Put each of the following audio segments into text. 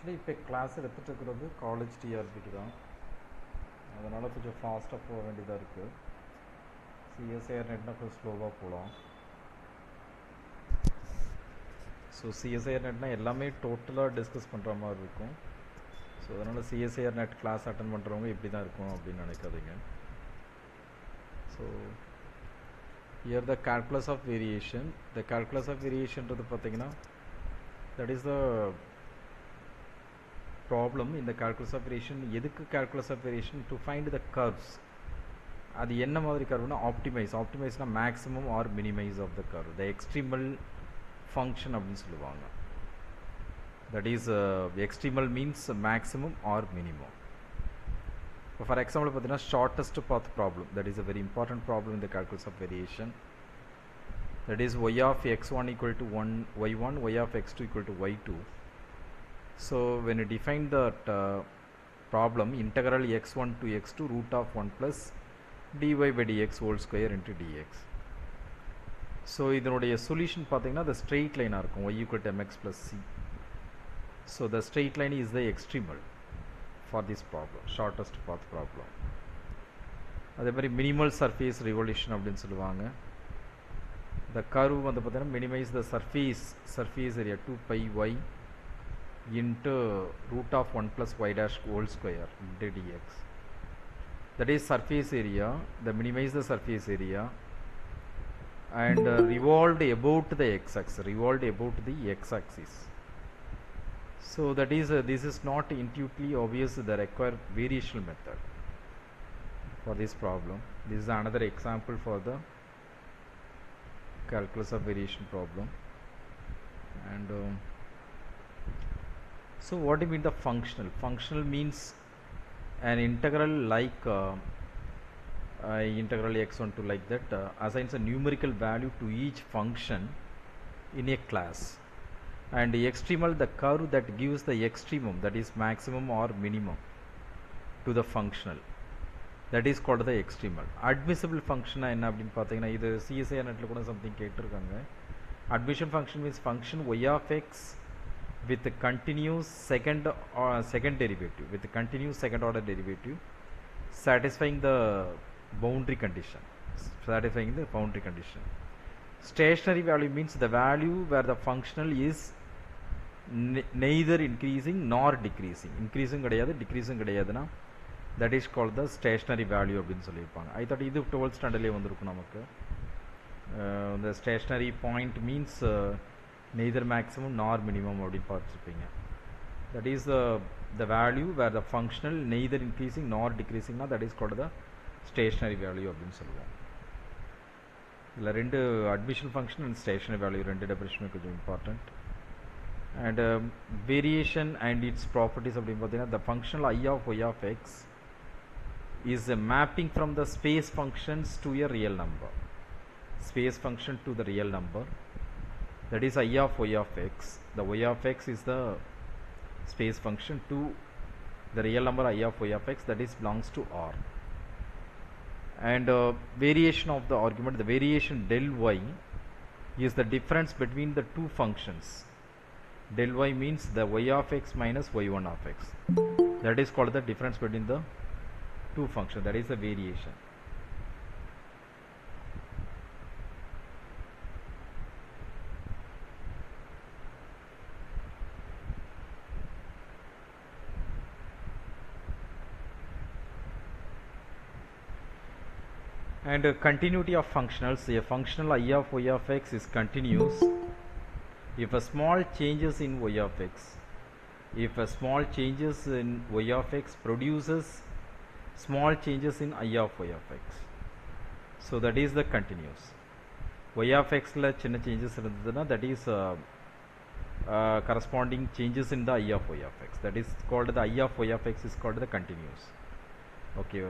Actually இப்போ class எடுத்துகிட்டு இருக்கிறது காலேஜ் டிஆர்பிக்கு தான், அதனால் கொஞ்சம் ஃபாஸ்ட்டாக போக வேண்டியதாக இருக்குது. சிஎஸ்ஐஆர் நெட்னா கொஞ்சம் ஸ்லோவாக போகலாம். ஸோ சிஎஸ்ஐஆர் நெட்னா எல்லாமே டோட்டலாக டிஸ்கஸ் பண்ணுற மாதிரி இருக்கும். ஸோ அதனால் சிஎஸ்ஐஆர் நெட் கிளாஸ் அட்டன் பண்ணுறவங்க இப்படி தான் இருக்கும் அப்படின்னு நினைக்காதீங்க. So here the calculus of variation, the calculus of variation ன்றது பார்த்தீங்கன்னா that is the problem in the calculus of variation. எதுக்கு calculus of variation? To find the curves. அது என்ன மாதிரி கர்வ்னா ஆப்டிமைஸ்னா maximum or minimise of the curve, the extremal function அப்படின்னு சொல்லுவாங்க. That is extremal means maximum or minimum. இப்போ for example பார்த்தீங்கன்னா shortest path problem, that is a very important problem in the calculus of variation. That is y of x1 equal to 1 y1, y of x2 equal to y2. So when you define that problem, integral x1 to x2 root of 1 plus dy by dx whole square into dx. So இதனுடைய solution பார்த்தீங்கன்னா the straight line இருக்கும், y equal to mx plus c. So the straight line is the extremal for this problem, shortest path problem. அதே மாதிரி minimal surface revolution அப்படின்னு சொல்லுவாங்க. The curve வந்து பார்த்தீங்கன்னா minimize the surface area 2 pi y into root of 1 plus y dash whole square into dx. That is surface area, the minimize the surface area and revolved about the x-axis, so that is this is not intuitively obvious, the required variational method for this problem. This is another example for the calculus of variation problem. And so what do you mean the functional means an integral like integral x1 to like that assigns a numerical value to each function in a class, and extremal the curve that gives the extremum, that is maximum or minimum to the functional, that is called the extremal. Admissible function என்ன அப்படின்னு பார்த்தீங்கன்னா இது CSIR நெட்டில் கூட something கேட்டிருக்காங்க. Admission function means function y of x with continuous second derivative, with continuous second order derivative satisfying the boundary condition. Stationary value means the value where the functional is neither increasing nor decreasing. increasing கிடையாது decreasing கிடையாதுன்னா that is called the stationary value அப்படின்னு சொல்லியிருப்பாங்க. I thought இது 12th ஸ்டாண்டர்ட்லேயே வந்திருக்கும் நமக்கு. The stationary point means neither maximum nor minimum அப்படின்னு பார்த்துருப்பீங்க. That is the value where the functional neither increasing nor decreasing, that is called the stationary value அப்படின்னு சொல்லுவோம். இதில் ரெண்டு admission function and stationary value ரெண்டு டெஃபினிஷனுமே கொஞ்சம் important. And variation and its properties அப்படின்னு பார்த்தீங்கன்னா the functional I of y of x is a mapping from the space functions to a real number. Space function to the real number, that is I of y of x. The y of x is the space function to the real number I of y of x, that is belongs to R. And variation of the argument, the variation del y is the difference between the two functions. Del y means the y of x minus y1 of x, that is called the difference between the two functions, that is the variation. And continuity of functionals, a functional I of y of x is continuous if a small changes in y of x, if a small changes in y of x produces small changes in I of y of x, so that is the continuous. Y of x la chinna changes irundaduna, that is corresponding changes in the I of y of x, that is called the I of y of x is called the continuous. Okay,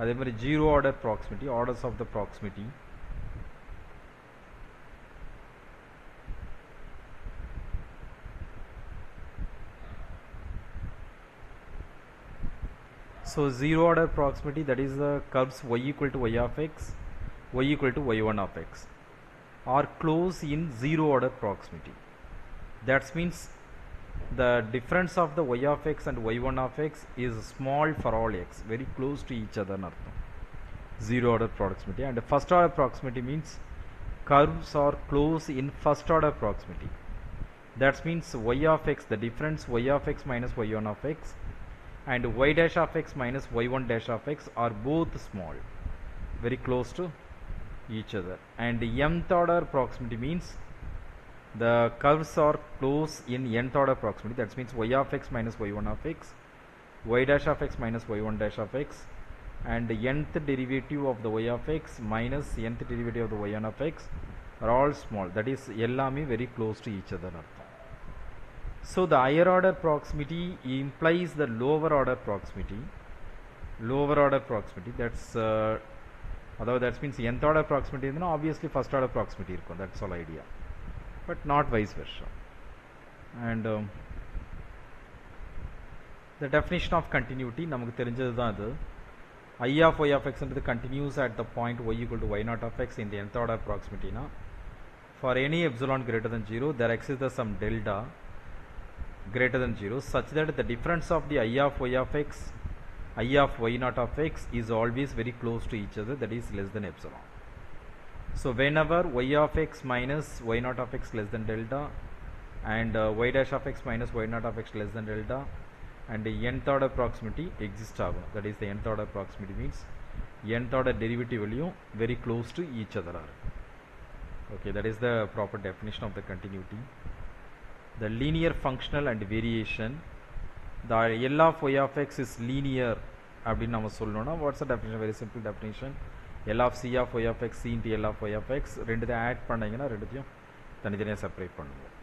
அதே மாதிரி zero order proximity, orders of the proximity. So zero order proximity, that is the curves y equal to y of x, y equal to y1 of x are close in zero order proximity. That means the difference of the y of x and y1 of x is small for all x, very close to each other in artham. Zero order proximity. And first order proximity means curves are close in first order proximity. That means y of x, the difference y of x minus y1 of x and y dash of x minus y1 dash of x are both small, very close to each other. And mth order proximity means the curves are close in nth order proximity. That means y of x minus y1 of x, y dash of x minus y1 dash of x, and nth derivative of the y of x minus nth derivative of the y1 of x are all small. That is ellame very close to each other. So the higher order proximity implies the lower order proximity. Lower order proximity, that's that means nth order proximity is obviously first order proximity irukkum. That's all idea, but not vice versa. And the definition of continuity namakku therinjadhu dhaan adu. I of y of x continues at the point y equal to y naught of x in the nth order proximity. Now, for any epsilon greater than 0, there exists some delta greater than 0 such that the difference of the I of y of x, I of y naught of x is always very close to each other, that is less than epsilon. So whenever y of x minus y naught of x less than delta and y dash of x minus y naught of x less than delta and nth order proximity exists agum, that is the nth order proximity means nth order derivative value very close to each other are. Okay, that is the proper definition of the continuity. The linear functional and variation, the L of y of x is linear அப்படின்னு நம்ம சொல்லணும்னா what's the definition? Very simple definition. L of c of y of x c into L of y of x ரெண்டுத்தையும் add பண்ணீங்கன்னா ரெண்டுத்தையும் தனித்தனியாக separate பண்ணுவோம்.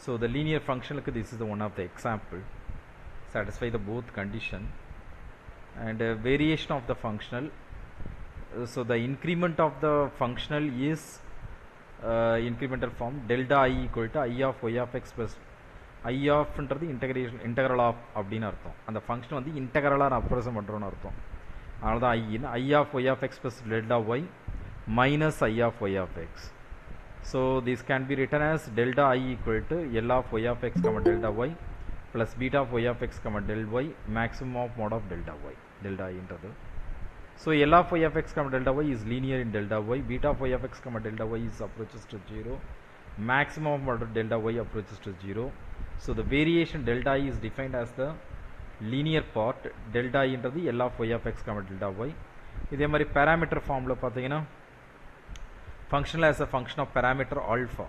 So the linear functionக்கு this is the one of the example, satisfy the both condition. And variation of the functional, so the increment of the functional is incremental form delta I equal to I of y of x plus I of ன்றது integral of அப்படின்னு அர்த்தம். அந்த function வந்து இன்டெக்ரலாக represent பண்ணுறோன்னு அர்த்தம். அதனால தான் I of y of x plus delta y minus I of y of x. So this can be written as delta I equal to L of y of x comma delta y plus beta of y of x comma del y maximum of mod of delta y. Delta I ன்றது. So L of y of x comma delta y is linear in delta y, beta of y of x comma delta y is approaches to 0, maximum of mod of delta y approaches to 0. So the variation delta I is defined as the linear part, delta I into the L of y of x comma delta y. இதே மாதிரி parameter formula பார்த்தீங்கன்னா functional as a function of parameter alpha.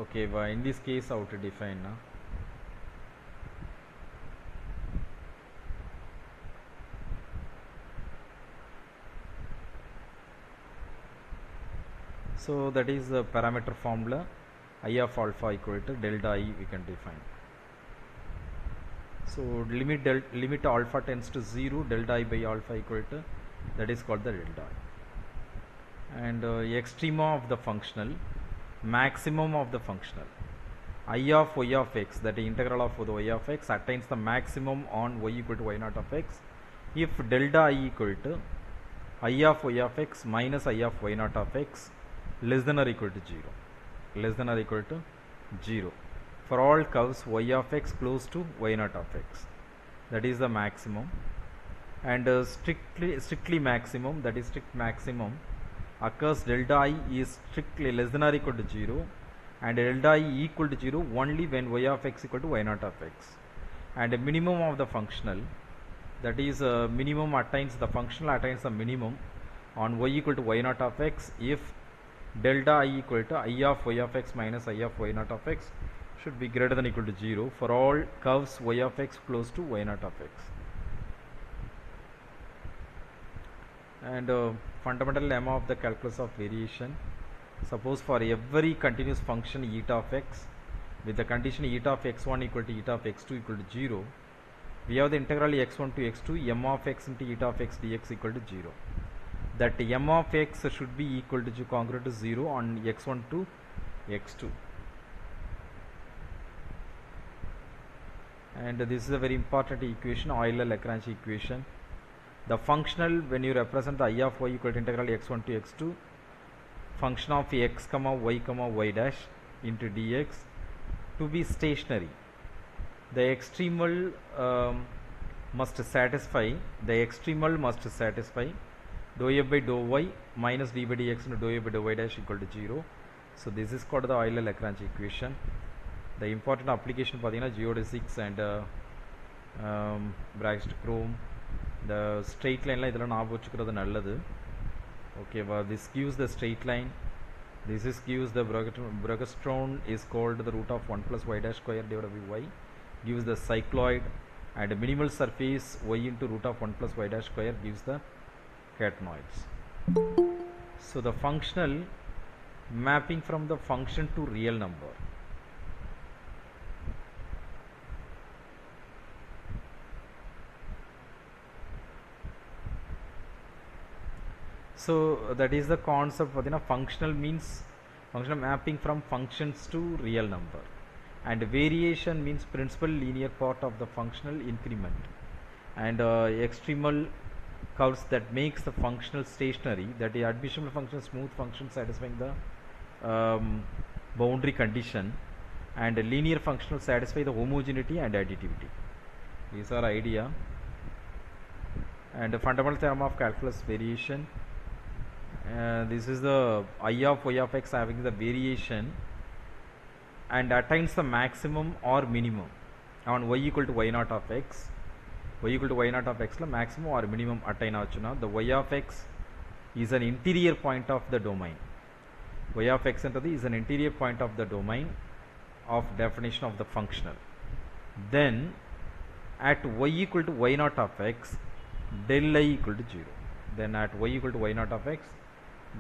Okay, in this case how to define now? So that is the parameter formula, I of alpha equal to delta I we can define. So limit alpha tends to 0, delta I by alpha equal to, that is called the delta I. And extrema of the functional, maximum of the functional, I of y of x, that is integral of the y of x attains the maximum on y equal to y naught of x if delta I equal to I of y of x minus I of y naught of x less than or equal to 0, less than or equal to 0 for all curves y of x close to y naught of x, that is the maximum. And strictly maximum, that is strict maximum occurs delta I is strictly less than or equal to 0 and delta I equal to 0 only when y of x equal to y naught of x. And minimum of the functional, that is minimum attains, the functional attains the minimum on y equal to y naught of x if delta I equal to I of y of x minus I of y naught of x should be greater than or equal to 0 for all curves y of x close to y naught of x. And fundamental lemma of the calculus of variation, suppose for every continuous function eta of x with the condition eta of x1 equal to eta of x2 equal to 0, we have the integral x1 to x2 m of x into eta of x dx equal to 0. That m of x should be equal to congruent to 0 on x1 to x2. And this is a very important equation, Euler-Lagrange equation. The functional, when you represent the I of y equal to integral x1 to x2 function of x comma y dash into dx to be stationary, the extremal must satisfy dou f by dou y minus d by dx into dou f by dou y dash equal to 0. So this is called the Euler-Lagrange equation. The important application பார்த்தீங்கன்னா geodesics and Bragg chrome, the straight line இதெல்லாம் ஞாபகம் வச்சுக்கிறது நல்லது. Okay, well, this gives the straight line. This is gives the Bragg-Stone is called the root of 1 plus y dash square divided by y, gives the cycloid, and minimal surface y into root of 1 plus y dash square gives the catenoids. So the functional mapping from the function to real number. So that is the concept for functional means functional mapping from functions to real number, and variation means principal linear part of the functional increment, and extremal curves that makes the functional stationary, that is additional function, smooth function satisfying the boundary condition, and linear functional satisfy the homogeneity and additivity. These are idea. And the fundamental theorem of calculus variation. This is the I of y of x having the variation and attains the maximum or minimum on y equal to y naught of x. Y equal to y naught of x la maximum or minimum attain aachuna, the y of x is an interior point of the domain. Y of x is an interior point of the domain of definition of the functional. Then at y equal to y naught of x, del I equal to 0. Then at y equal to y naught of x,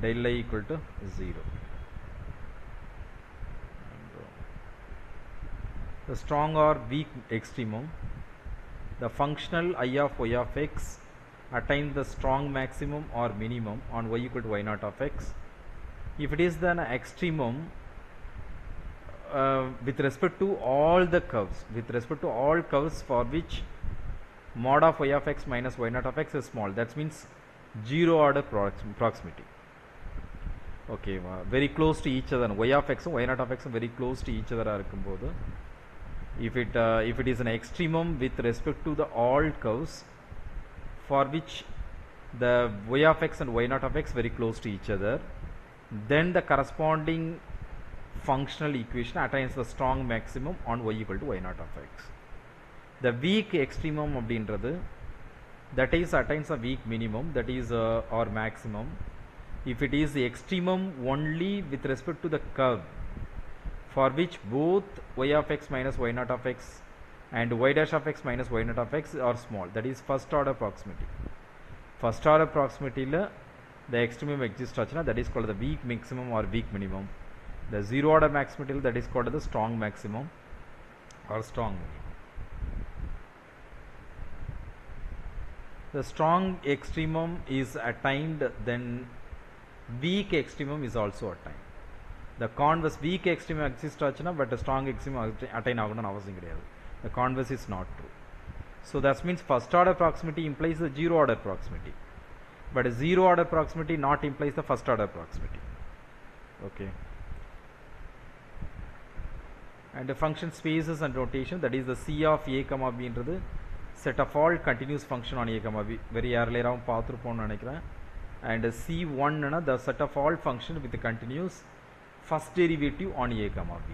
del I equal to 0. The strong or weak extremum, the functional I of y of x attains the strong maximum or minimum on y equal to y naught of x. If it is then extremum with respect to all the curves, for which mod of y of x minus y naught of x is small, that means zero order proximity. Okay, very close to each other. Y of x and y naught of x are very close to each other. If it is an extremum with respect to the all curves for which the y of x and y naught of x very close to each other, then the corresponding functional equation attains the strong maximum on y equal to y naught of x. The weak extremum அப்படின்றது, that is attains a weak minimum, that is or maximum, if it is the extremum only with respect to the curve for which both y of x minus y naught of x and y dash of x minus y naught of x are small, that is first order proximity. First order proximity la the extremum exists achna, that is called the weak maximum or weak minimum. The zero order maximity, that is called the strong maximum or strong minimum. The strong extremum is attained, then weak extremum is also attained. The converse, weak extremum exists achna, but a strong extremum attain agunu avasiyam kediyadu. The converse is not true. So that means first order proximity implies the zero order proximity, but a zero order proximity not implies the first order proximity. Okay. And the function spaces and rotation, that is the C of a comma b என்றது set of all continuous function on a comma b. Very earlier on பார்த்திருப்போம்னு நினைக்கிறேன். And C1 the set of all function with the continuous first derivative on a comma b.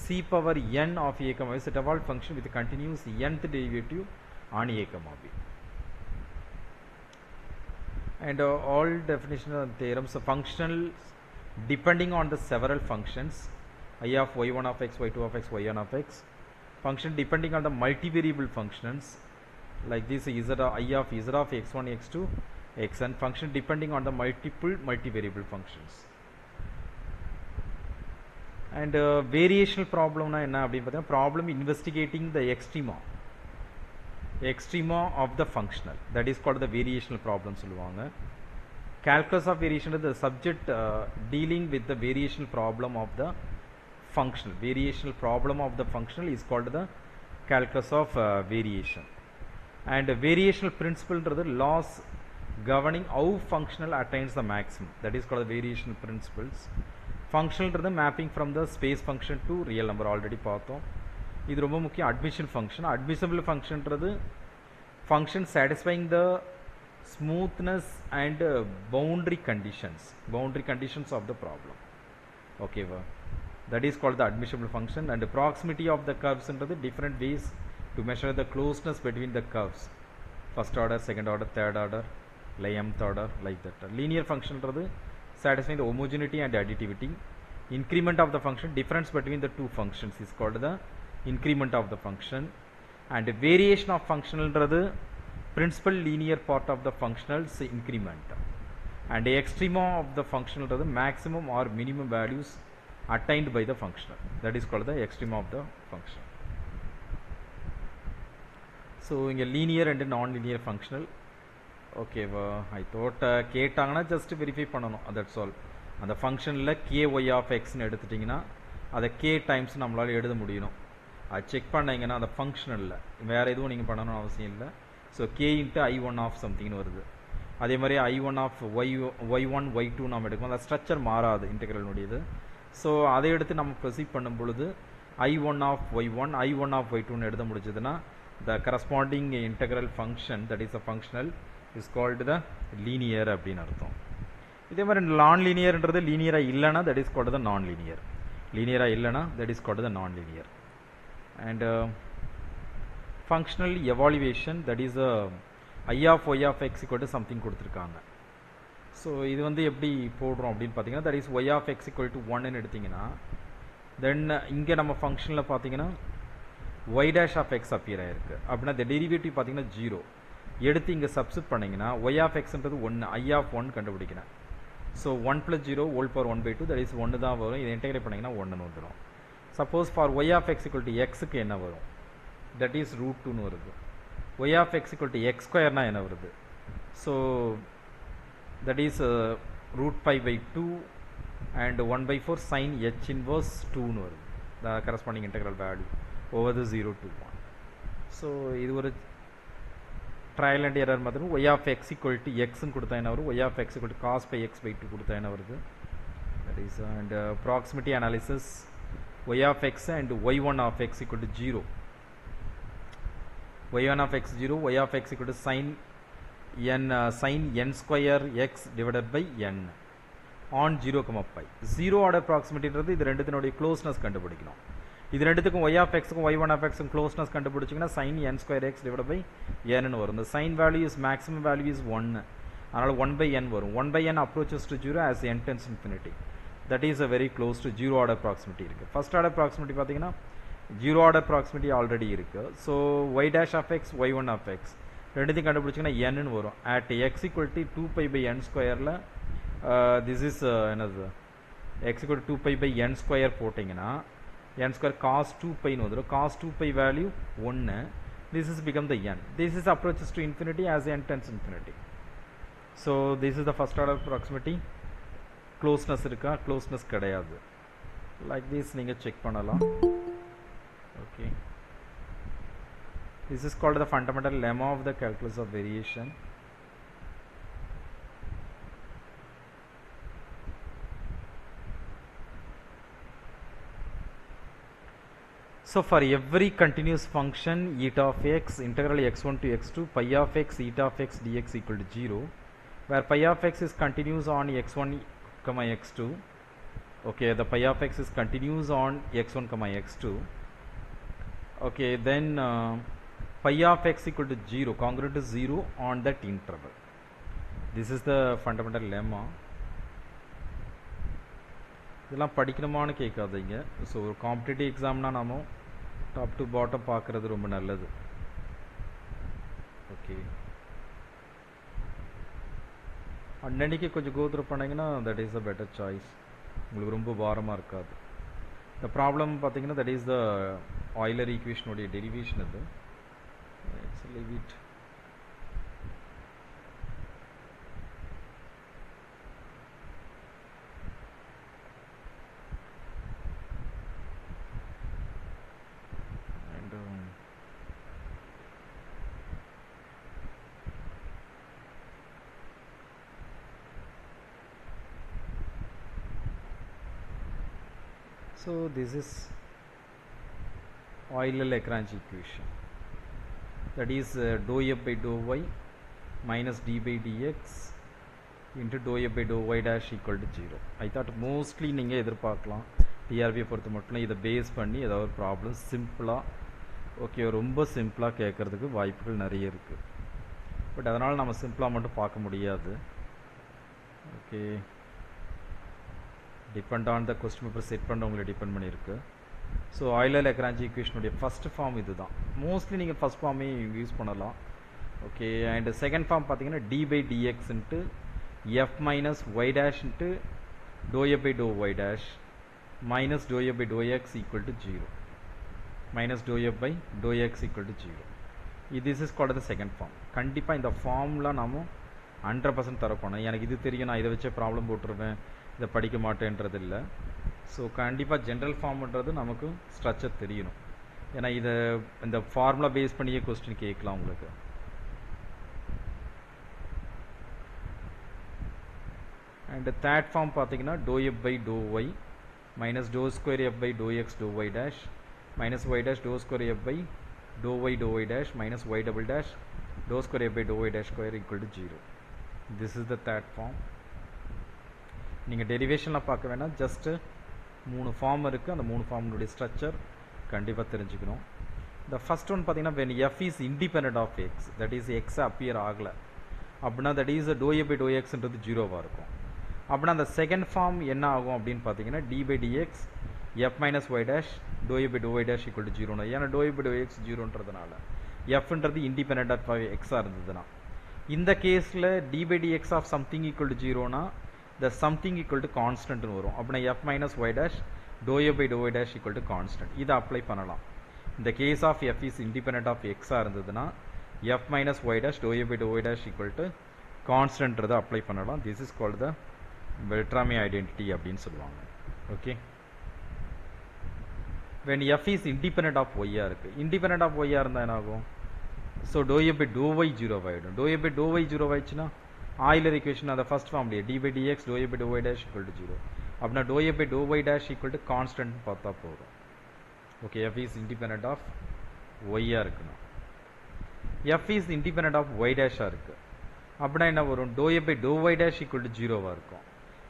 C power n of a comma b, set of all function with the continuous nth derivative on a comma b. And all definition of theorems, so functional depending on the several functions, I of y1 of x, y2 of x, yn of x, function depending on the multivariable functions like this I of z of x1, x2, xn, function depending on the multiple multivariable functions. And variational problem na enna appdi pathina, problem investigating the extrema of the functional, that is called the variational problem solluvaanga. Calculus of variation is the subject dealing with the variational problem of the functional. Variational problem of the functional is called the calculus of variation. And variational principle is the laws governing how functional attains the maximum, that is called the variational principles. ஃபங்க்ஷன்ன்றது mapping from the space function to real number already பார்த்தோம். இது ரொம்ப முக்கியம். Admission function, admissible ஃபங்க்ஷன்றது function satisfying the smoothness and boundary conditions of the problem. ஓகேவா? that is called the admissible function. And the proximity of the curves ன்றது different ways to measure the closeness between the curves, first order, second order, third order, mth order, like that. Linear function ன்றது satisfying the homogeneity and additivity. Increment of the function, difference between the two functions is called the increment of the function. And variation of function ன்றது principal linear part of the functional's increment. And the extrema of the function ன்றது maximum or minimum values attained by the functional, that is called the extrema of the function. So inga linear and non-linear functional. Okay, I thought கேட்டாங்கன்னா just verify பண்ணணும், that's all. அந்த ஃபங்க்ஷனில் ky of x ன்னு எடுத்துட்டிங்கன்னா அதை k times நம்மளால் எழுத முடியணும். அது செக் பண்ணிங்கன்னா அந்த ஃபங்க்ஷனில் வேறு எதுவும் நீங்கள் பண்ணணும்னு அவசியம் இல்லை. ஸோ k இன்ட்டு i1 ஆஃப் சம்திங்னு வருது. அதே மாதிரி i1 ஆஃப் y1 y2 நம்ம எடுக்கணும். அந்த ஸ்ட்ரக்சர் மாறாது இன்டெக்ரலுடையது. ஸோ அதை எடுத்து நம்ம ப்ரொசீட் பண்ணும் பொழுது i1 of y1 i1 of y2ன்னு எழுத முடிஞ்சதுன்னா த corresponding integral function, that is a functional, is called the linear அப்படின்னு அர்த்தம். இதே மாதிரி நான் லீனியர்ன்றது லீனியராக இல்லைனா that is called the non linear. லீனியராக இல்லைனா that is called the non linear. And functional evaluation, that is i of y of x equal to something கொடுத்துருக்காங்க. So இது வந்து எப்படி போடுறோம் அப்படின்னு பார்த்தீங்கன்னா, that is y of x equal to 1ன்னு எடுத்திங்கன்னா, தென் இங்கே நம்ம ஃபங்க்ஷனில் பார்த்தீங்கன்னா y dash of x appear ஆகிருக்கு. அப்படின்னா இந்த டெரிவேட்டிவ் பார்த்தீங்கன்னா 0 எடுத்து இங்கே சப்ஸ்டிட் பண்ணிங்கன்னா y ஆஃப் xன்றது 1, i ஆஃப் 1 கண்டுபிடிக்கிறேன். So 1 + 0 whole power 1/2, that is 1 தான் வரும். இதை இன்டெகிரேட் பண்ணிங்கன்னா 1ன்னு வந்துடும். Suppose for y of x equal to எக்ஸுக்கு என்ன வரும், தட் இஸ் √2ன்னு வருது. y of x equal to x ஸ்கொயர்னா என்ன வருது, so that is √5/2 and 1/4 sin h inverse 2 ன்னு வருது. the corresponding integral value over the 0 to 1. So இது ஒரு ட்ரையல் அண்ட் எரர் மாதிரி. y of x equal to எக்ஸ்ன்னு கொடுத்தா என்ன வரும், y of x equal to cos πx/2 கொடுத்தா என்ன வருது, that is and proximity analysis, y of x and y1 of x equal to 0, y1 of x 0, y of x equal to sin n square x divided by n on 0, pi. 0 order proximityன்றது இது ரெண்டுத்தினுடைய closeness கண்டுபிடிக்கணும். இது ரெண்டுத்துக்கும் y of xக்கும் y1 of xக்கும் closeness கண்டுபிடிச்சிங்கன்னா sin n square x divided by n ன்னு வரும். இந்த sin value is maximum value is 1, அதனால் 1/n வரும். 1/n approaches to 0 as n tends infinity. That is a very close to 0 order proximity இருக்குது. First order proximity பார்த்தீங்கன்னா 0 order proximity already இருக்குது. So y dash of x y1 of x ரெண்டுத்தையும் கண்டுபிடிச்சிங்கன்னா n வரும். at x equal to 2π/n ஸ்கொயரில் this is என்னது, x equal to 2π/n square போட்டிங்கன்னா n square cos 2πன்னு வந்துடும். cos 2π value 1, this is become the n. This is approaches to infinity as n tends infinity. So this is the first order proximity. Closeness இருக்கா, closeness கிடையாது. Like this நீங்கள் check பண்ணலாம். Okay, this is called the fundamental lemma of the calculus of variation. So for every continuous function eta of x integral x1 to x2 pi of x eta of x dx equal to 0, where pi of x is continuous on x1 comma x2. Okay, the pi of x is continuous on x1 comma x2. Okay, then pi of x equal to 0, congruent to 0 on that interval. This is the fundamental lemma. இதெல்லாம் படிக்கணுமான்னு கேட்காதீங்க. So ஒரு competitive எக்ஸாம்னா நம்ம top to bottom பார்க்குறது ரொம்ப நல்லது. Okay, அன்னன்னைக்கு கொஞ்சம் go through பண்ணிங்கன்னா that is the better choice. உங்களுக்கு ரொம்ப பாரமாக இருக்காது. இந்த ப்ராப்ளம் பார்த்தீங்கன்னா தட் இஸ் த ஆயிலர் ஈக்குவேஷனுடைய டெரிவேஷன். அது let's leave it. And So this is Euler-Lagrange equation, that is dou f by dou y minus d by dx into dou f by dou y dash equal to 0. I thought mostly நீங்கள் எதிர்பார்க்கலாம் டிஆர்பியை பொறுத்த மட்டும் இதை base பண்ணி ஏதாவது ஒரு problem சிம்பிளாக okay ரொம்ப சிம்பிளாக கேட்குறதுக்கு வாய்ப்புகள் நிறைய இருக்குது. பட் அதனால் நம்ம சிம்பிளாக மட்டும் பார்க்க முடியாது. Okay, depend on the question paper set பண்ணுறவங்களை டிபெண்ட் பண்ணியிருக்கு. ஸோ Euler-Lagrange ஈக்குவேஷனுடைய ஃபஸ்ட் ஃபார்ம் இது தான். மோஸ்ட்லி நீங்கள் ஃபஸ்ட் ஃபார்மே யூஸ் பண்ணலாம். ஓகே, அண்ட் செகண்ட் ஃபார்ம் பார்த்தீங்கன்னா d by dx into f minus y dash into dou f by dou y dash minus dou f by dou x equal to 0 minus dou f by dou x equal to 0. This is called the second form. கண்டிப்பாக இந்த ஃபார்ம்லாம் நாம 100% தரப்போனோம். எனக்கு இது தெரியும், நான் இதை வச்சே problem போட்டுருவேன், இதை படிக்க மாட்டேன்றது இல்லை. ஸோ கண்டிப்பாக ஜென்ரல் ஃபார்ம்ன்றது நமக்கு ஸ்ட்ரக்சர் தெரியணும். ஏன்னா இதை இந்த ஃபார்முலா பேஸ் பண்ணியே கொஸ்டின் கேட்கலாம் உங்களுக்கு. அண்ட் தேர்ட் ஃபார்ம் பார்த்தீங்கன்னா dou f by dou y minus dou square f by dou x dou y dash minus y dash dou square f by dou y dash minus y double dash dou square f by dou y dash square equal to 0. This is the third form. நீங்கள் டெரிவேஷனில் பார்க்க வேணால் just 3 form இருக்குது. அந்த 3 ஃபார்முடைய structure கண்டிப்பாக தெரிஞ்சுக்கணும். இந்த first one பார்த்தீங்கன்னா when f is independent of x, that is x appear ஆகலை அப்படின்னா that is dou a by dou எக்ஸ்ன்றது 0வாக இருக்கும். அப்படின்னா அந்த செகண்ட் ஃபார்ம் என்ன ஆகும் அப்படின்னு பார்த்தீங்கன்னா d by dx f minus y dash dou a by dou y dash equal to 0. ஏன்னா dou a by dou x 0ன்றதுனால எஃப்ன்றது இண்டிபெண்ட் ஆஃப் எக்ஸாக இருந்ததுன்னா, இந்த கேஸில் d by dx of something equal to 0னா the something equal to constant வரும். அப்படின்னா f minus y dash dou a by dou y dash equal to constant. இதை அப்ளை பண்ணலாம். இந்த case of f is independent of x இருந்ததுன்னா f minus y dash dou a by dou y dash equal to constantன்றதை apply பண்ணலாம். this is called the Beltrami identity அப்படின்னு சொல்லுவாங்க. Okay, when f is independent of y இருக்கு, independent of y இருந்தால் என்ன ஆகும்? So dou a by dou y 0 ஆகிடும். dou a by dou y 0 ஆயிடுச்சுன்னா Euler equation அந்த first ஃபார்ம்லேயே d by dx dou a by dou y dash equal to 0. அப்படின்னா dou a by dou y dash equal to constant பார்த்தா போதும். Okay, f is independent of y இருக்கணும். f is independent of y dash இருக்கு அப்படின்னா என்ன வரும்? dou a by dou y dash equal to 0வாக இருக்கும்.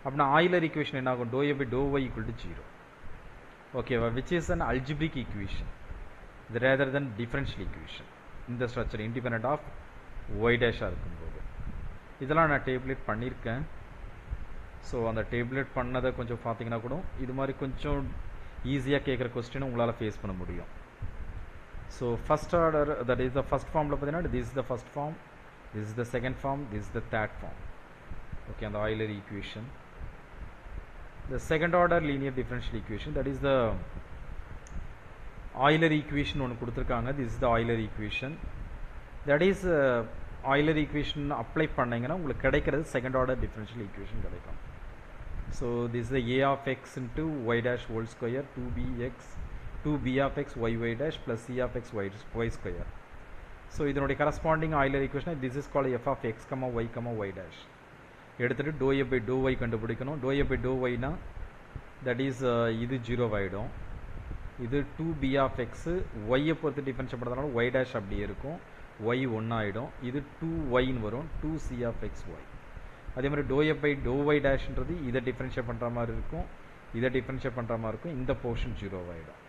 அப்படின்னா Euler equation என்ன ஆகும்? dou a by dou y equal to 0. ஓகேவா? which is an algebraic equation rather than differential equation. இந்த structure independent of y dash இருக்கும்போது இதெல்லாம் நான் tablet பண்ணியிருக்கேன். ஸோ அந்த டேப்லெட் பண்ணதை கொஞ்சம் பார்த்தீங்கன்னா கூட இது மாதிரி கொஞ்சம் ஈஸியாக கேட்குற கொஸ்டினை உங்களால் ஃபேஸ் பண்ண முடியும். So first order, that is the first ஃபார்மில் பார்த்தீங்கன்னா this is the first form, this is the second form, this is the third form. Okay, அந்த Euler equation. The second order linear differential equation, that is the Euler equation ஒன்று கொடுத்துருக்காங்க. This is the Euler equation. That is Euler equation apply பண்ணீங்கன்னா உங்களுக்கு கிடைக்கிறது second order differential equation கிடைக்கும். So this is a of x into y dash whole square 2b of x y dash plus c of x y square. So இதனுடைய corresponding Euler equation this is called f of x, y dash. எடுத்துகிட்டு dou a by dou y கண்டுபிடிக்கணும். dou a by dou yனா that is இது 0 ஆகிடும். இது 2b of x y பொறுத்து differentiate பண்ணுறதுனால y dash அப்படியே இருக்கும், y 1 ஆகிடும். இது 2yன்னு வரும், 2c of x y. அதே மாதிரி dou f by dou y டேஷ்ன்றது இதை டிஃபரன்ஷியேட் பண்ணுற மாதிரி இருக்கும், இதை டிஃபரன்ஷியேட் பண்ணுற மாதிரி இருக்கும். இந்த போர்ஷன் 0 ஆகிடும்.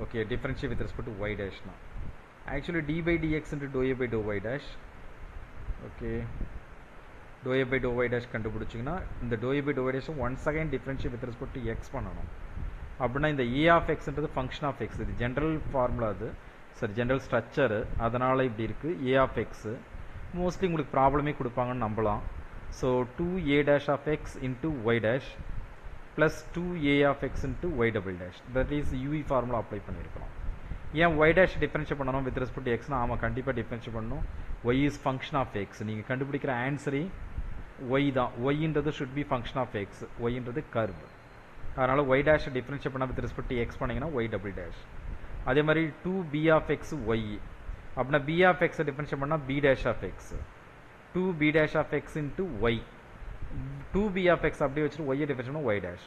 Okay, differentiate with respect to y டேஷ்னா actually d by dx into dou a by dou y dash. Okay, dou a by dou y dash கண்டுபிடிச்சிங்கன்னா இந்த dou a by dou y dash once again differentiate with respect to x பண்ணணும். அப்படின்னா இந்த a of xன்றது function of x, இது general formula, அது சரி general structure, அதனால் இப்படி இருக்குது. a of x மோஸ்ட்லி உங்களுக்கு ப்ராப்ளமே கொடுப்பாங்கன்னு நம்பலாம். So 2a dash of x into y dash plus 2a of x into y double dash, that is யூஇ ஃபார்முலா அப்ளை பண்ணியிருக்கிறோம். ஏன் y dash டிஃபரன்ஷியேட் பண்ணணும் வித் ரெஸ்பெக்ட் டு எக்ஸ்னா? ஆமாம், கண்டிப்பாக டிஃபரன்ஷியேட் பண்ணணும். y is function of x. நீங்கள் கண்டுபிடிக்கிற ஆன்சரே y தான். yன்றது should be function of x, yன்றது கர்வ். அதனால் y dash டிஃபரன்ஷியேட் பண்ணால் வித் ரெஸ்பெக்ட் டு எக்ஸ் பண்ணிங்கன்னா y double dash. அதே மாதிரி 2b of x y அப்படின்னா b of x டிஃபரன்ஷியேட் பண்ணால் b dash of x, 2b dash of x into y, 2b of x அப்படியே வச்சுட்டு y differentiate பண்ணால் y dash.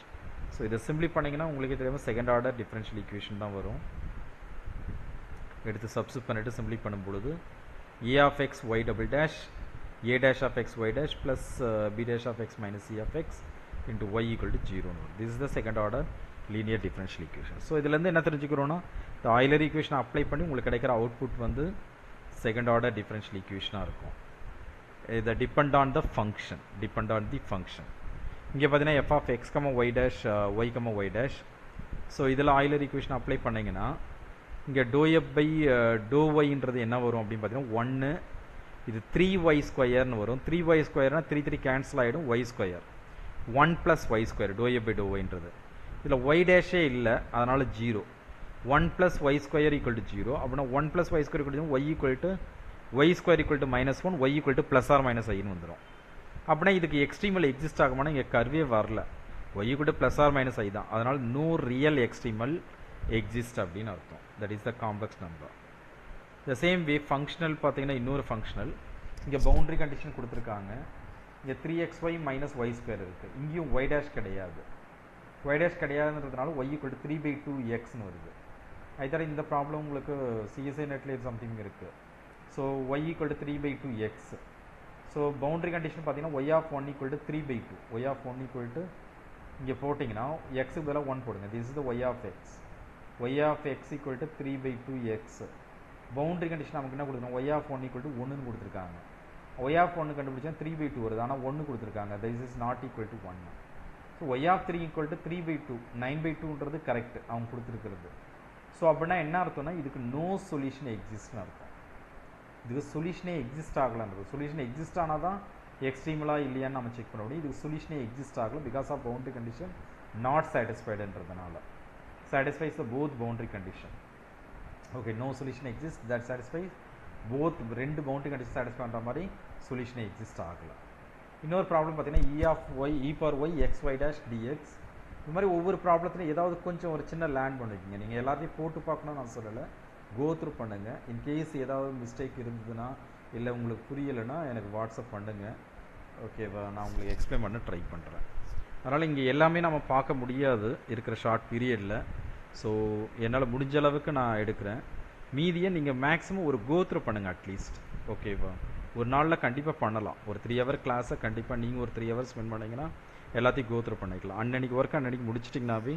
So இதை simply பண்ணிங்கன்னா உங்களுக்கு தெரியாமல் செகண்ட் ஆர்டர் டிஃபரன்ஷியல் ஈக்குவேஷன் தான் வரும். எடுத்து சப்ஸ்டிட் பண்ணிட்டு சிம்பிளி பண்ணும்பொழுது a of x y double dash a dash of x y dash plus b dash of x minus c of x into y equal to 0. This is the second order linear differential equation. So இதுலேருந்து என்ன தெரிஞ்சுக்கிறோன்னா இந்த Euler ஈக்குவேஷனை apply பண்ணி உங்களுக்கு கிடைக்கிற output வந்து second order differential ஈக்குவேஷனாக இருக்கும். இதை டிபெண்ட் ஆன் த ஃபங்க்ஷன், இங்கே பார்த்தீங்கன்னா f of x, y dash y, y dash. So இதில் ஆயிலர் ஈக்குவேஷன் அப்ளை பண்ணிங்கன்னா இங்கே dou(f) by dou(y)ன்றது என்ன வரும் அப்படின்னு பார்த்தீங்கன்னா 1, இது 3y ஸ்கொயர்னு வரும். 3y ஸ்கொயர்னா 3 கேன்சல் ஆகிடும், y square 1 + y square dou(f) by dou(y)ன்றது. இதில் y டேஷே இல்லை, அதனால் 0. 1 + y ஸ்கொயர் ஈக்குவல் டு 0. அப்படின்னா 1 + y square equal to y equal to y square equal to -1, y equal to +or -iன்னு வந்துடும். அப்படின்னா இதுக்கு எக்ஸ்ட்ரீமல் எக்ஸிஸ்ட் ஆகுமானா இங்கே கர்வே வரல, y equal to +or -i தான். அதனால் நோ ரியல் எக்ஸ்ட்ரீமல் எக்ஸிஸ்ட் அப்படின்னு அர்த்தம். That is the complex number. The same way functional பார்த்தீங்கன்னா இன்னொரு ஃபங்க்ஷனல் இங்கே பவுண்டரி கண்டிஷன் கொடுத்துருக்காங்க. இங்கே 3xy - y² இருக்குது. இங்கேயும் y dash கிடையாது. y dash கிடையாதுன்றதுனால y ஈக்குவல் டு 3/2xன்னு வருது. ஐ தவிர இந்த ப்ராப்ளம் உங்களுக்கு சிஎஸ்ஐ நெட்லேயே சம்திங் இருக்குது. So y equal to 3/2x. So boundary condition பார்த்தீங்கன்னா y of 1 equal to 3/2. y of 1 equal to இங்கே போட்டிங்கன்னா எக்ஸுக்கு பதிலாக 1 போடுங்க. This is the y of x. y of x equal to 3/2x. Boundary condition நமக்கு என்ன கொடுத்துருக்காங்க, y of 1 ஈக்குவல் டு 1ன்னு கொடுத்துருக்காங்க. y of 1 கண்டுபிடிச்சா 3/2 வருது, ஆனால் 1 கொடுத்துருக்காங்க. This is not equal to 1. So y of 3 equal to 3/2, 9/2ன்றது கரெக்ட் அவங்க கொடுத்துருக்கிறது. ஸோ அப்படின்னா என்ன அர்த்தம்னா இதுக்கு நோ சொல்யூஷன் எக்ஸிஸ்ட்னு அர்த்தம். இதுக்கு சொல்யூஷனே எக்ஸிஸ்ட் ஆகலான்றது. சொல்யூஷன் எக்ஸிஸ்ட் ஆனால் தான் எக்ஸ்ட்ரீமலா இல்லையான்னு நம்ம செக் பண்ண முடியும். இதுக்கு சொல்யூஷனே எக்ஸிஸ்ட் ஆகல because of boundary condition not சாட்டிஸ்ஃபைடுன்றதுனால. satisfies the both boundary condition. Okay, no solution exists that satisfies both ரெண்டு boundary condition satisfy பண்ற மாதிரி solution exist ஆகல. இன்னொரு ப்ராப்ளம் பார்த்தீங்கன்னா e power y xy dash dx. இந்த மாதிரி ஒவ்வொரு ப்ராப்ளத்துல ஏதாவது கொஞ்சம் ஒரு சின்ன லேண்ட் பண்ணிக்கங்க. நீங்கள் எல்லாத்தையும் போட்டு பார்க்கணும்னு நான் சொல்லலை, கோ த்ரூ பண்ணுங்க. இன்கேஸ் ஏதாவது மிஸ்டேக் இருந்ததுன்னா இல்லை உங்களுக்கு புரியலைன்னா எனக்கு வாட்ஸ்அப் பண்ணுங்க. ஓகேவா, நான் உங்களுக்கு எக்ஸ்பிளைன் பண்ண ட்ரை பண்ணுறேன். அதனால் இங்கே எல்லாமே நம்ம பார்க்க முடியாது இருக்கிற ஷார்ட் பீரியடில். ஸோ என்னால் முடிஞ்ச அளவுக்கு நான் எடுக்கிறேன். மீதியை நீங்கள் மேக்ஸிமம் ஒரு கோத்ரூ பண்ணுங்கள் அட்லீஸ்ட். ஓகேவா, ஒரு நாளில் கண்டிப்பாக பண்ணலாம். ஒரு 3 ஹவர் கிளாஸை கண்டிப்பாக நீங்கள் ஒரு 3 ஹவர்ஸ் ஸ்பெண்ட் பண்ணிங்கன்னா எல்லாத்தையும் கோத்ரூ பண்ணிக்கலாம். அன்னன்னைக்கு ஒர்க் அன்னன்னைக்கு முடிச்சிட்டிங்கனாவே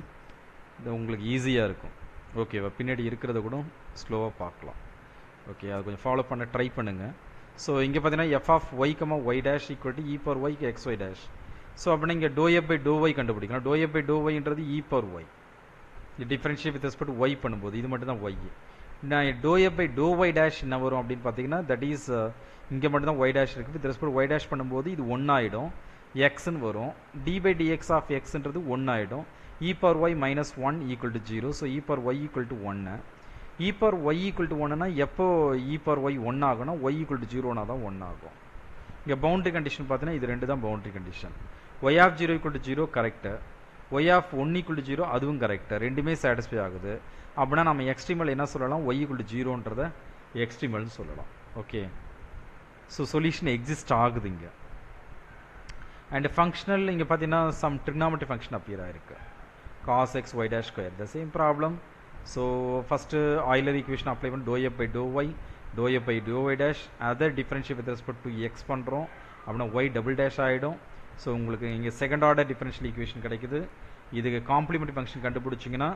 இது உங்களுக்கு ஈஸியாக இருக்கும். ஓகேவா, பின்னாடி இருக்கிறத கூட ஸ்லோவாக பார்க்கலாம். ஓகே, அது கொஞ்சம் ஃபாலோ பண்ண ட்ரை பண்ணுங்கள். ஸோ இங்கே பார்த்தீங்கன்னா f of y, y dash equal to e power y xy dash. So அப்படின்னா இங்கே dou(f) by dou(y) கண்டுபிடிக்கலாம். dou(f) by dou(y)ன்றது e power y. இது differentiate with respect to y பண்ணும்போது இது மட்டும் தான் y. நான் dou(f) by dou(y) dash என்ன வரும் அப்படின்னு பார்த்தீங்கன்னா தட் இஸ் இங்கே மட்டும் தான் y dash இருக்குது. வித் ரெஸ்பெக்ட் y dash பண்ணும்போது இது 1 ஆகிடும், xன்னு வரும். d by dx of xன்றது 1 ஆகிடும். e power y minus 1 equal to 0. So e power y equal to 1. e power y equal to 1னா எப்போ e power y 1 ஆகும்னா y equal to 0னா தான் 1 ஆகும். இங்கே பவுண்டரி கண்டிஷன் பார்த்தீங்கன்னா இது ரெண்டு தான் boundary condition. y of 0 equal to 0 correct, y of 1 equal to 0 அதுவும் கரெக்டு, ரெண்டுமே சாட்டிஸ்ஃபை ஆகுது. அப்படின்னா நம்ம எக்ஸ்ட்ரீமல் என்ன சொல்லலாம், y equal to 0ன்றத எக்ஸ்ட்ரீமல்னு சொல்லலாம். ஓகே, ஸோ சொல்யூஷன் எக்ஸிஸ்ட் ஆகுது இங்கே. அண்ட் ஃபங்க்ஷனல் இங்கே பார்த்தீங்கன்னா சம் ட்ரிக்னாமெட்ரி ஃபங்க்ஷன் அப்பியர் ஆயிருக்கு, cos x y dash square. The same problem. So first Euler equation apply பண்ணி dou(f) by dou(y), dou(f) by dou(y) dash other differentiate with respect to x பண்ணுறோம் அப்படின்னா y double dash ஆகிடும். So உங்களுக்கு இங்கே second order differential equation கிடைக்குது. இதுக்கு complimentary function கண்டுபிடிச்சிங்கன்னா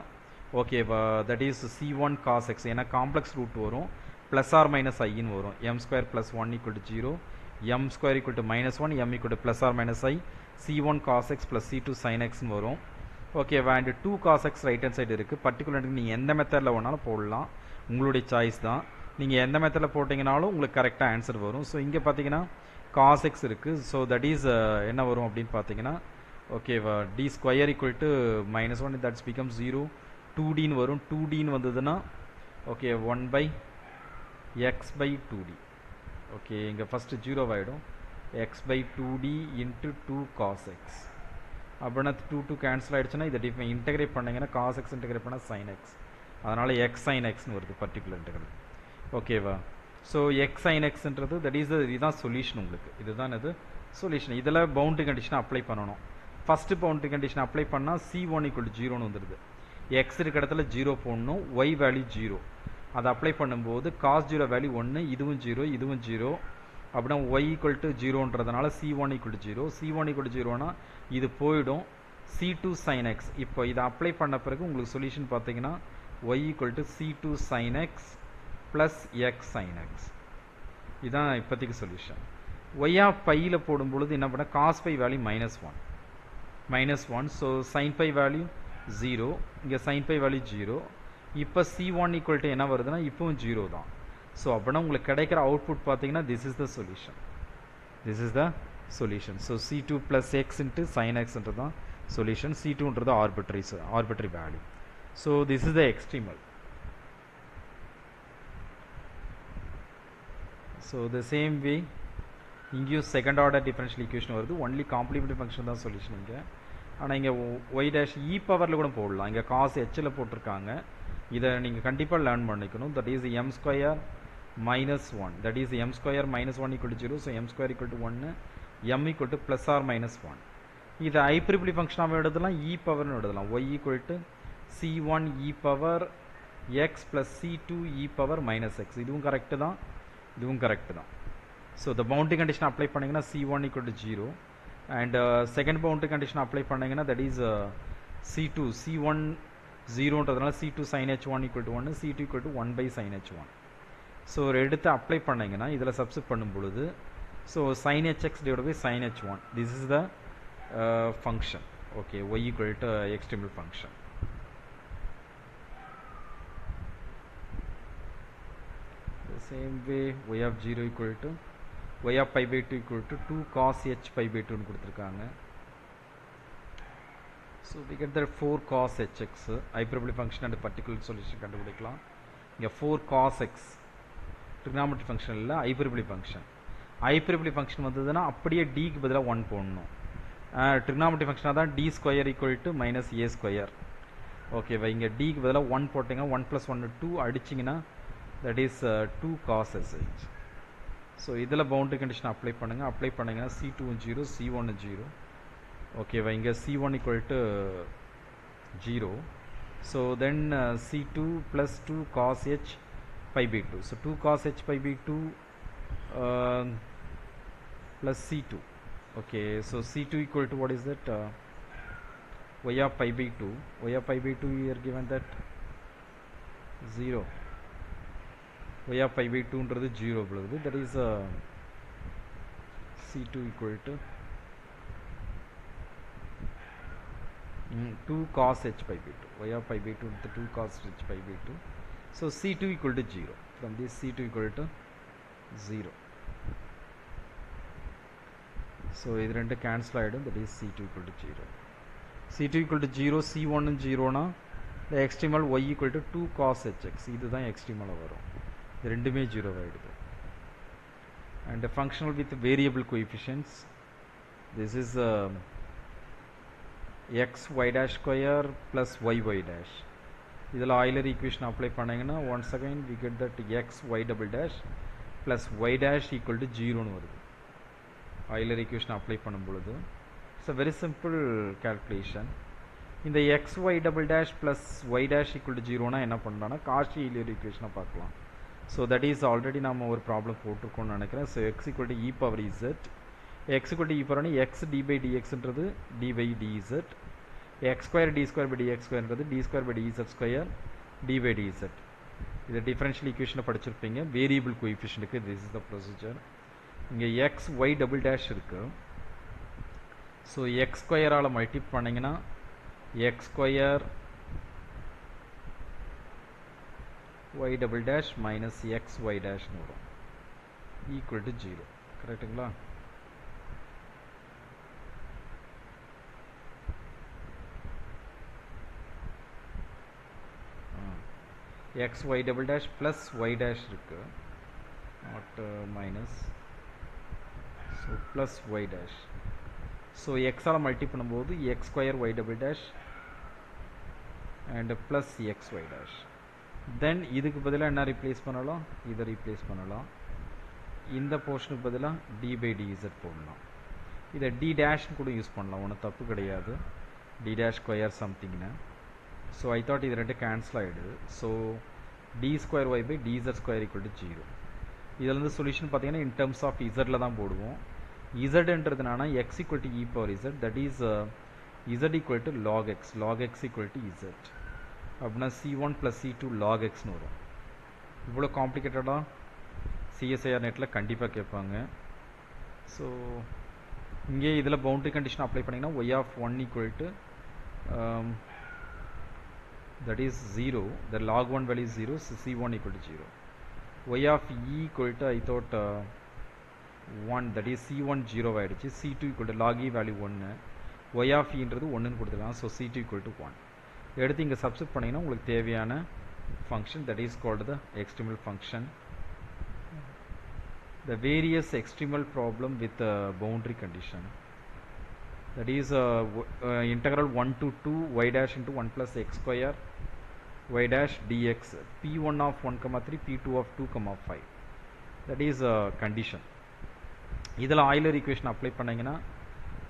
ஓகேவா, that is c1 cos x. ஏன்னா காம்ப்ளெக்ஸ் ரூட் வரும், ப்ளஸ் ஆர் மைனஸ் ஐன்னு வரும். m² + 1 = 0, m² = -1, m = +or -i, c1 cos x + c2 sin x வரும். ஓகேவா, and 2 cos x right hand side இருக்குது. Particular நீங்கள் எந்த மெத்தடில் வேணாலும் போடலாம், உங்களுடைய சாய்ஸ் தான். நீங்கள் எந்த மெத்தடில் போட்டிங்கனாலும் உங்களுக்கு கரெக்டாக ஆன்சர் வரும். ஸோ இங்கே பார்த்தீங்கன்னா cos x இருக்குது. ஸோ தட் இஸ் என்ன வரும் அப்படின்னு பார்த்தீங்கன்னா ஓகேவா, d² = -1, தட்ஸ் பிகம் 0. 2dன்னு வரும். 2dன்னு வந்ததுன்னா ஓகே 1/x/2d. ஓகே, இங்கே ஃபஸ்ட்டு 0 ஆகிடும். x/2d × 2 cos x. அப்படின்னா 2 கேன்சல் ஆகிடுச்சுன்னா இதை இன்டெகிரேட் பண்ணிங்கன்னா cos x இன்டெகிரேட் பண்ணால் sin x. அதனால் x sin xன்னு வருது பர்டிகுலர் இன்டெகிரல். ஓகேவா, ஸோ x sin xன்றது தட் இஸ் இதுதான் சொல்யூஷன். உங்களுக்கு இதுதான் இது சொல்யூஷன். இதில் பவுண்டரி கண்டிஷனை அப்ளை பண்ணணும். ஃபஸ்ட்டு பவுண்டரி கண்டிஷன் அப்ளை பண்ணால் C1 = 0ன்னு வந்துடுது. எக்ஸ் இருக்க இடத்துல 0 போடணும், ஒய் வேல்யூ 0. அதை அப்ளை பண்ணும்போது காஸ் 0 வேல்யூ 1, இதுவும் 0, இதுவும் 0. அப்படின்னா y = 0ன்றதுனால C1 = 0. C1 = 0னா இது போயிடும். C2 sin x. இப்போ இதை அப்ளை பண்ண பிறகு உங்களுக்கு சொல்யூஷன் பார்த்தீங்கன்னா y = C2 sin x plus x sin x. இதுதான் இப்போதைக்கு சொல்யூஷன். y ஆஃப் பையில் போடும்பொழுது என்ன பண்ண cos pi value -1. So sin pi value 0, இங்கே sin பை வேல்யூ 0. இப்போ C1 = என்ன வருதுன்னா இப்போவும் 0 தான். ஸோ அப்படின்னா உங்களுக்கு கிடைக்கிற அவுட்புட் பார்த்தீங்கன்னா this is the solution. So C2 plus x into sin xன்றது தான் சொல்யூஷன். C2ன்றது arbitrary value. So this is the extremal. So the same way இங்கேயும் செகண்ட் ஆர்டர் டிஃபரன்ஷியல் ஈக்குவேஷன் வருது. ஒன்லி காம்ப்ளிமெண்டரி ஃபங்க்ஷன் தான் சொல்யூஷன் இங்கே. ஆனால் இங்கே ஒய் டேஷ் இ பவரில் கூட போடலாம். இங்கே காஸ் ஹெச்சில் போட்டிருக்காங்க. இதை நீங்கள் கண்டிப்பாக லேர்ன் பண்ணிக்கணும். That is m² -1. That is m² -1 = 0. So m² = 1, m = +or-1. இதை ஐப்ரிபிளி ஃபங்க்ஷனாக எழுதலாம், இ பவர்னு எழுதலாம். y = C1 e power x plus C2 e power -x. இதுவும் கரெக்டு தான், இதுவும் கரெக்டு தான். So the boundary condition apply பண்ணிங்கன்னா C1 = 0. And second boundary condition apply பண்ணிங்கன்னா தட் இஸ் C2 C1 0ன்றதுனால C2 sin h1 = 1, C2 = 1/sin h1. So ஒரு எடுத்து apply பண்ணிங்கன்னா இதில் சப்ஸ்டிட் பண்ணும் பொழுது so sin hx / sin h1. This is the function. Okay, y = extremal function. The same way y of 0 = y of pi/2 = 2 cos h pi/2 ன்னு கொடுத்துருக்காங்க. So we get that 4 cos hx. ஐப்ரிபிளி function and particular solution கண்டுபிடிக்கலாம். இங்கே 4 cos x trigonometry function இல்லை, ஐப்ரிபிளி function. ஐப்ரிபிளி function வந்ததுன்னா அப்படியே டிக்கு பதிலாக 1 போடணும். ட்ரிகனாமெட்ரி ஃபங்க்ஷனாக தான் d² = -a². ஓகேவா, இங்கே டிக்கு பதிலாக 1 போட்டிங்கன்னா 1 + 1 2 அடிச்சிங்கன்னா that is 2 cos sh. So இதில் பவுண்டரி கண்டிஷன் அப்ளை பண்ணிங்கன்னா C2 0, C1 0. ஓகேவா, இங்கே C1 = 0. So then C2 + 2 cos h pi/2. So 2 cos h pi/2 plus C2. Okay, so C2 = what is that? Y of pi/2. Y of pi/2 here given that 0. Y of pi/2 ன்றது 0 பொழுது that is C2 = 2 cos h pi/2. Y of pi/2 ன்றது 2 cos h pi/2. So C2 = 0. From this C2 = 0. So இது ரெண்டு cancel ஆகிடும். that is C2 = 0. C2 = 0, C1 0னா the extremal y = 2 cos hx. இதுதான் எக்ஸ்ட்ரீமலாக வரும். இது ரெண்டுமே 0 ஆகிடுது. And functional with variable coefficients. This is xy' plus yy'. இதில் ஆயிலர் ஈக்குவேஷன் அப்ளை பண்ணிங்கன்னா once again we get that xy' plus y' = 0ன்னு வருது. Euler equation apply பண்ணும் பொழுது it's a very simple calculation. இந்த xy' plus y' = 0னா என்ன பண்ணலாம்னா Cauchy Euler ஈக்குவேஷனை பார்க்கலாம். ஸோ தட் இஸ் ஆல்ரெடி நம்ம ஒரு ப்ராப்ளம் போட்டிருக்கோம்னு நினைக்கிறேன். So x = e power z. x = e power x d/dxன்றது d/dz. x² d²/dx²ன்றது d²/dz² d/dz. இது டிஃபரன்ஷியல் ஈக்குவேஷனை படிச்சிருப்பீங்க. வேரியபிள் கோஎஃபிஷியன்ட்டுக்கு திஸ் இஸ் த ப்ரொசீஜர். இங்கே xy' இருக்கு. ஸோ x² மல்டிப்ளை பண்ணிங்கன்னா x² y' minus xy' வரும் ஈக்குவல் டு 0. கரெக்டுங்களா? xy' plus y' இருக்கு, not minus. So plus y'. So எக்ஸால் மல்டி பண்ணும்போது x² y' and plus xy'. Then இதுக்கு பதிலாக என்ன ரீப்ளேஸ் பண்ணலாம்? இதை ரீப்ளேஸ் பண்ணலாம். இந்த போர்ஷனுக்கு பதிலாக d/dz போடலாம். இதை டி டேஷ்னு கூட யூஸ் பண்ணலாம், ஒன்றும் தப்பு கிடையாது. டி டேஷ் ஸ்கொயர் சம்திங்னு. ஸோ ஐ தாட் இது ரெண்டு கேன்சல் ஆகிடுது. So d square y by dz square equal to 0. இதில் வந்து சொல்யூஷன் பார்த்தீங்கன்னா இன் டர்ம்ஸ் ஆஃப் இசட்டில் தான் போடுவோம். இசட்ன்றதுனால x equal to e power z, that is z equal to log x, log x equal to z. அப்படின்னா C1 + C2 lock எக்ஸ்னு வரும். இவ்வளோ காம்ப்ளிகேட்டடாக சிஎஸ்ஐஆர் நெட்டில் கண்டிப்பாக கேட்பாங்க. ஸோ இங்கே இதில் பவுண்டரி கண்டிஷன் அப்ளை பண்ணிங்கன்னா y(1) equal to that is 0, the log 1 value is 0, so C1 equal to 0. Y of E equal to I thought 1, that is C1 0 ஆயிடுச்சு. C2 equal to log E value 1, Y of E ன்றது 1 ன்னு கொடுத்துருக்காங்க. So C2 equal to 1. எடுத்து இங்கே substitute பண்ணிங்கன்னா உங்களுக்கு தேவையான function, that is called the extremal function. The various extremal problem with boundary condition, that is integral 1 to 2 y dash into 1 plus x square y dash dx, p1 of 1 comma 3, p2 of 2 comma 5, that is condition. இதில் Euler equation apply பண்ணிங்கன்னா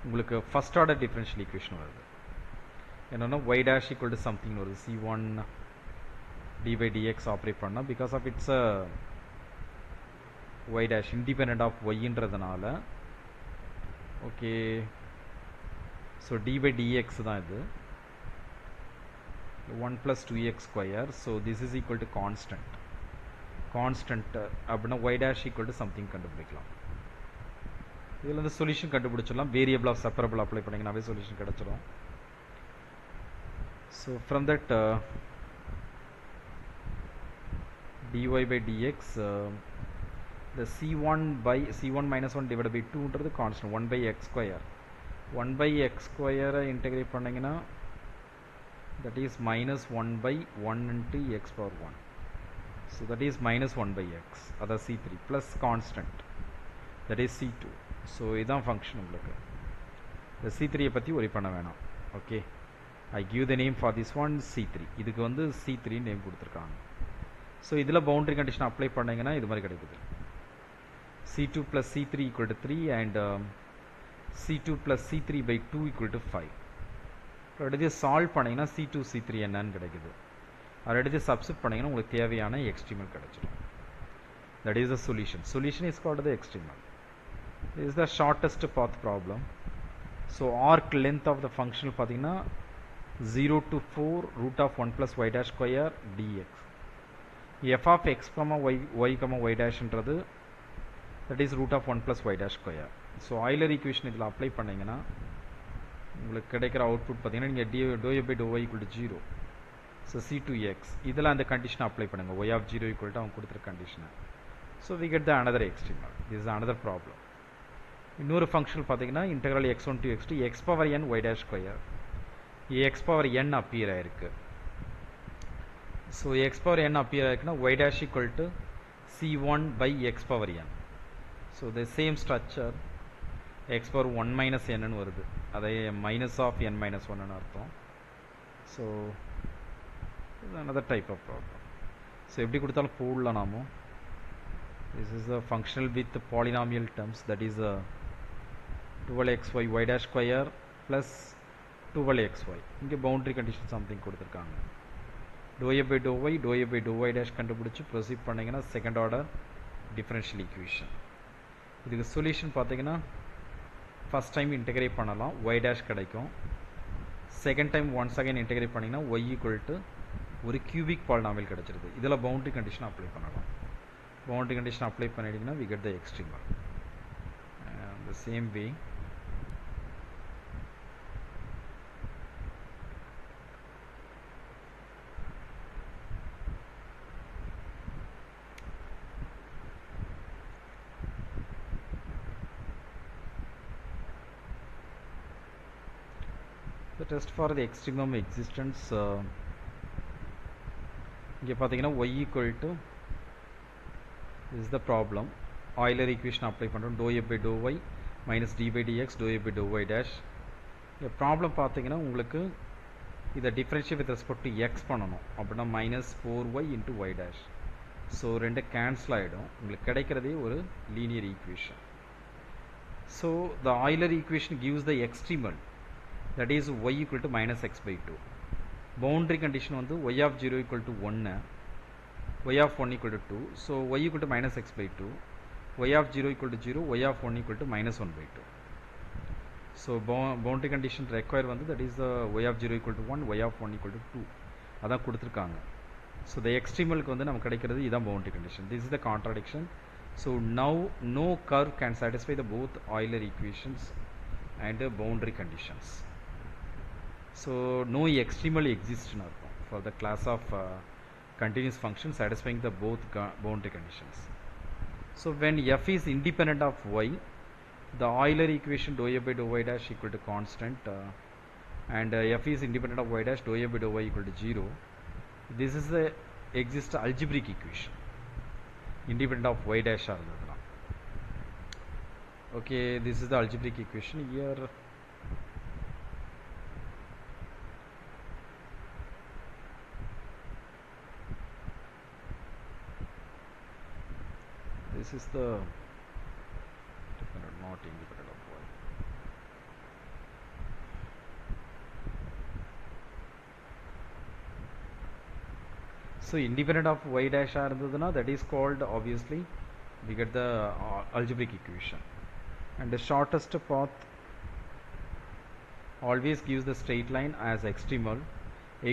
உங்களுக்கு first order differential equation வருது. என்னென்னா y dash equal to something வருது, c1 d by dx operate பண்ணால், because of it's y dash independent of yன்றதுனால. Okay, so d by dx தான் இது, 1 plus 2x square, so this is equal to constant. அப்படின்னா y dash equal to something கண்டுபிடிக்கலாம். இதில் வந்து solution கண்டுபிடிச்சிடலாம். Variable of separable apply பண்ணிங்கனாவே solution கிடச்சிடும். So from that dy by dx, the c1 minus 1 divided by 2ன்றது constant, 1 by x square. 1 by x square integrate பண்ணிங்கன்னா that is minus 1 by 1 into x power 1. So that is minus 1 by x, that is c3 plus constant, that is c2. So இதான் function உங்களுக்கு. இந்த c3 பற்றி worry பண்ண வேணாம். Okay, I give the name for this one c3. இதுக்கு வந்து c3 name கொடுத்துருக்காங்க. So இதில் பவுண்டரி கண்டிஷன் அப்ளை பண்ணிங்கன்னா இது மாதிரி கிடைக்குது. c2 plus c3 equal to 3 and c2 plus c3 by 2 equal to 5. அடுத்து சால்வ் பண்ணிங்கன்னா c2 c3 என்னன்னு கிடைக்குது. அடுத்து சப்ஸ்டிட் பண்ணிங்கன்னா உங்களுக்கு தேவையான எக்ஸ்ட்ரீமல் கிடைச்சிடும். That is the solution. Solution is called the extremal. This is the shortest path problem. So arc length of the function பார்த்தீங்கன்னா 0 to 4 root of 1 plus y dash square dx. f of x comma y comma y dash ன்றது that is root of 1 plus y dash square. So Euler equation இதில் apply பண்ணிங்கன்னா உங்களுக்கு கிடைக்கிற output பார்த்தீங்கன்னா நீங்கள் dou f by dou y equal to 0. So c2x இதில் அந்த கண்டிஷனை அப்ளை பண்ணுங்கள், y of 0 equal to அவங்க கொடுத்துருக்க கண்டிஷனை. So we get the another extremal. This is another problem. இன்னொரு ஃபங்க்ஷன் பார்த்தீங்கன்னா integral x1 to x2 x power n y dash square, x power n appear ஆயிருக்கு. So x power n appear ஆயிருக்குன்னா y dash equal to c1 by x power n. So the same structure x power 1 minus n ன்னு வருது, அதை minus of n minus 1 ன்னு அர்த்தம். So இது another type of problem. So எப்படி கொடுத்தாலும் போடலாம் நாமோ. This is the functional with polynomial terms, that is 12xy y dash square plus 12xy. இங்கே boundary condition something கொடுத்துருக்காங்க. dou f by dou y dash கண்டுபிடிச்சு ப்ரொசீட் பண்ணிங்கன்னா second order differential equation. இதுக்கு solution பார்த்தீங்கன்னா ஃபஸ்ட் டைம் இன்டெகிரேட் பண்ணலாம், y dash கிடைக்கும். Second time once again integrate பண்ணிங்கன்னா y equal to ஒரு கியூபிக் பாலினாமியல் கிடச்சிருது. இதில் பவுண்டரி கண்டிஷன் அப்ளை பண்ணலாம். boundary condition apply பண்ணிட்டீங்கன்னா we get the extremal. The same way the test for the extremum existence, இங்கே பார்த்தீங்கன்னா y equal to, this is the problem, Euler equation apply பண்ணுறோம், dou f by dou y minus d by dx dou f by dou y dash. இந்த problem பார்த்தீங்கன்னா உங்களுக்கு இதை differentiate with respect to X பண்ணணும், அப்படின்னா minus 4y into y dash. So ரெண்டு cancel ஆகிடும், உங்களுக்கு கிடைக்கிறதே ஒரு linear equation. So the Euler equation gives the extremal, that is y equal to minus x by 2. Boundary condition வந்து y of 0 equal to 1, y of 1 equal to 2. So y equal to minus x by 2, y of 0 equal to 0, y of 1 equal to minus 1 by 2. So boundary condition require வந்து, that is the y of 0 equal to 1, y of 1 equal to 2. அதான் கொடுத்துருக்காங்க. So the extremalக்கு வந்து நமக்கு கிடைக்கிறது இதான் boundary condition. This is the contradiction. So now no curve can satisfy the both Euler equations and the boundary conditions. So no extremal exists now for the class of continuous function satisfying the both boundary conditions. So when f is independent of y, the Euler equation dou f by dou y dash equal to constant, and f is independent of y dash, dou f by dou y equal to 0. This is the exist algebraic equation independent of y dash or not. Okay, this is the algebraic equation. Here this is the dependent, not independent of y. So independent of y dash irundhaduna, that is called, obviously we get the algebraic equation, and the shortest path always gives the straight line as extremal.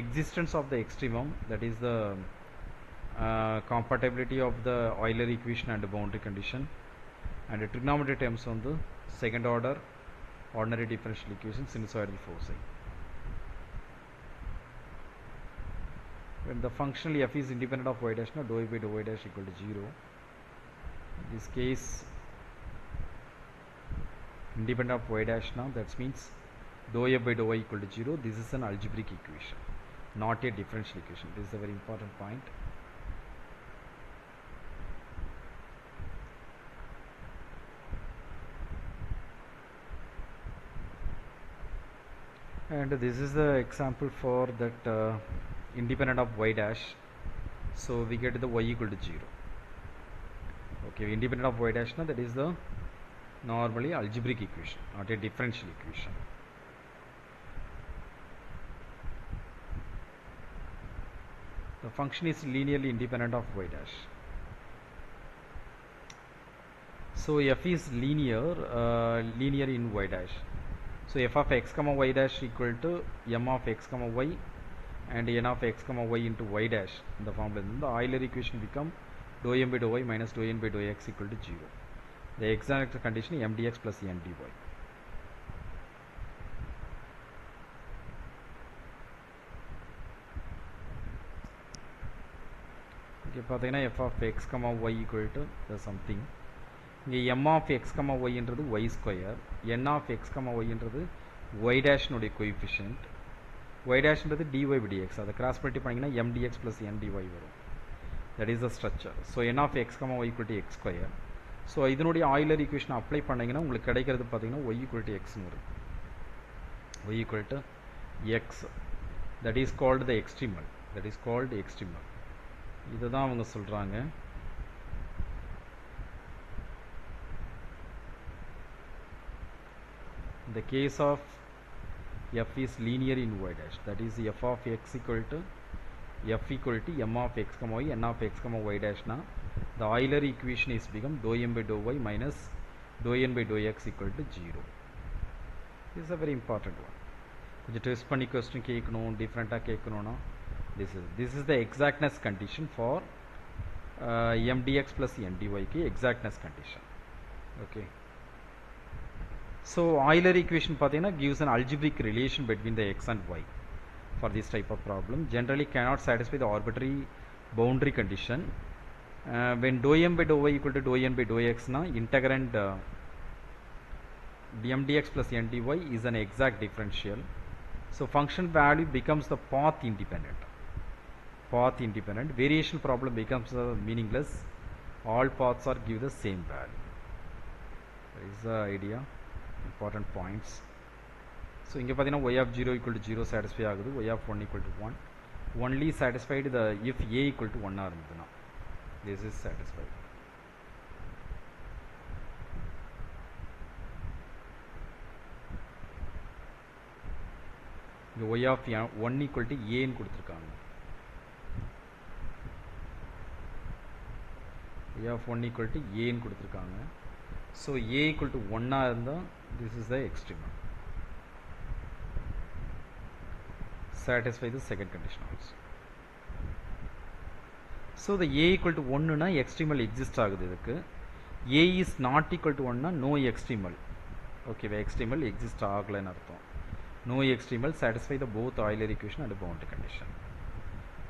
Existence of the extremum, that is the compatibility of the Euler equation and the boundary condition, and the trigonometry terms on the second order ordinary differential equation, sinusoidal foci. When the functional f is independent of y dash, now dou f by dou y dash equal to 0. In this case independent of y dash, now that means dou f by dou y equal to 0. This is an algebraic equation, not a differential equation. This is a very important point. And this is the example for that independent of y dash. So we get the y equal to 0. Okay, independent of y dash, now that is the normally algebraic equation, not a differential equation. The function is linearly independent of y dash. So f is linear in y dash. So f of x comma y dash equal to m of x comma y and n of x comma y into y dash. In the formula, the Euler equation become dou m by dou y minus dou n by dou x equal to 0. The exact condition m dx plus n dy. Okay, பார்த்தீங்கன்னா f of x comma y equal to something. இங்கே m of x comma y என்றது y square, n of x comma y என்றது y dash நுடைய coefficient, y dash என்றது dy by dx. அதை cross multiply பண்ணிங்கன்னா m dx plus n dy வரும். That is the structure. So n of x comma y equal to x square. So இதனுடைய Euler equation apply பண்ணிங்கன்னா உங்களுக்கு கிடைக்கிறது பார்த்தீங்கன்னா y equal to x வரும். Y equal to x. That is called the extremal. That is called extremal. இதுதான் அவங்க சொல்றாங்க. In the case of f is linear in y dash, that is f of x equal to m of x comma y, n of x comma y dash, na the Euler equation is become dou m by dou y minus dou n by dou x equal to 0. This is a very important one. கொஞ்சம் twist பண்ணி question கேட்கணும், டிஃப்ரெண்ட்டாக கேட்கணும்னா this is the exactness condition for m dx plus n dy க்கு exactness condition. Okay. So Euler equation பார்த்தீங்கன்னா gives an algebraic relation between the x and y for this type of problem. Generally cannot satisfy the arbitrary boundary condition. When dou m by dou y equal to dou n by dou x, na integrand m dx plus n dy is an exact differential. So function value becomes the path independent. Variation problem becomes meaningless. All paths are give the same value. That is the idea. Important points. So inge pathina y of 0 equal to 0 satisfy agudhu, y of 1 equal to 1 only satisfied the if a equal to 1 ah irundhuna, this is satisfied. இங்கே y of 1 equal to a ன்னு கொடுத்துருக்காங்க. y of 1 equal to a ன்னு கொடுத்துருக்காங்க. So a equal to 1 இருந்தால் this is the extremum. Satisfy the second condition also. So the a equal to 1 னா extremal exist ஆகுது இதுக்கு. a is not equal to 1 னா no extremal. ஓகேவா, extremal exist ஆகலைன்னு அர்த்தம். No extremal satisfy the both Euler equation and boundary condition.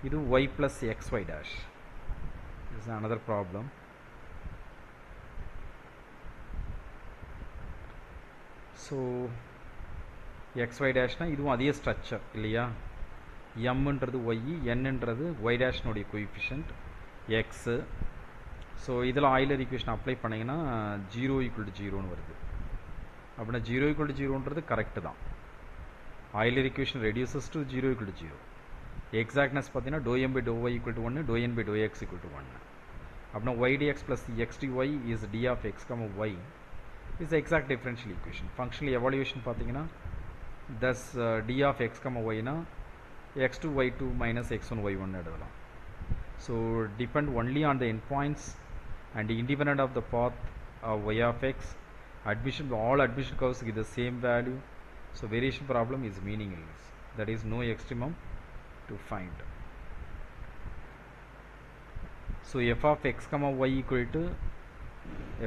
இது y plus xy dash. This is another problem. So xy dash னா இதுவும் அதே ஸ்ட்ரக்சர் இல்லையா? mன்றது y, nன்றது y dash நோடைய கோஎஃபிஷியன்ட் x. ஸோ இதில் ஆயிலர் ஈக்குவேஷன் அப்ளை பண்ணிங்கன்னா 0 equal to 0ன்னு வருது. அப்படின்னா 0 equal to 0ன்றது கரெக்டு தான். Euler equation reduces to 0 equal to 0. Exactness பார்த்தீங்கன்னா dou m by dou y equal to 1, dou n by dou x equal to 1. அப்படின்னா y dx plus x dy is d of x comma y is the exact differential equation. Functional evaluation பார்த்தீங்கன்னா thus d of x comma y னா x2 y2 minus x1 y1 எழுதலாம். So depend only on the endpoints and independent of the path of y of x. Admission, all admission curves give the same value. So variation problem is meaningless. That is no extremum to find. So f of x comma y equal to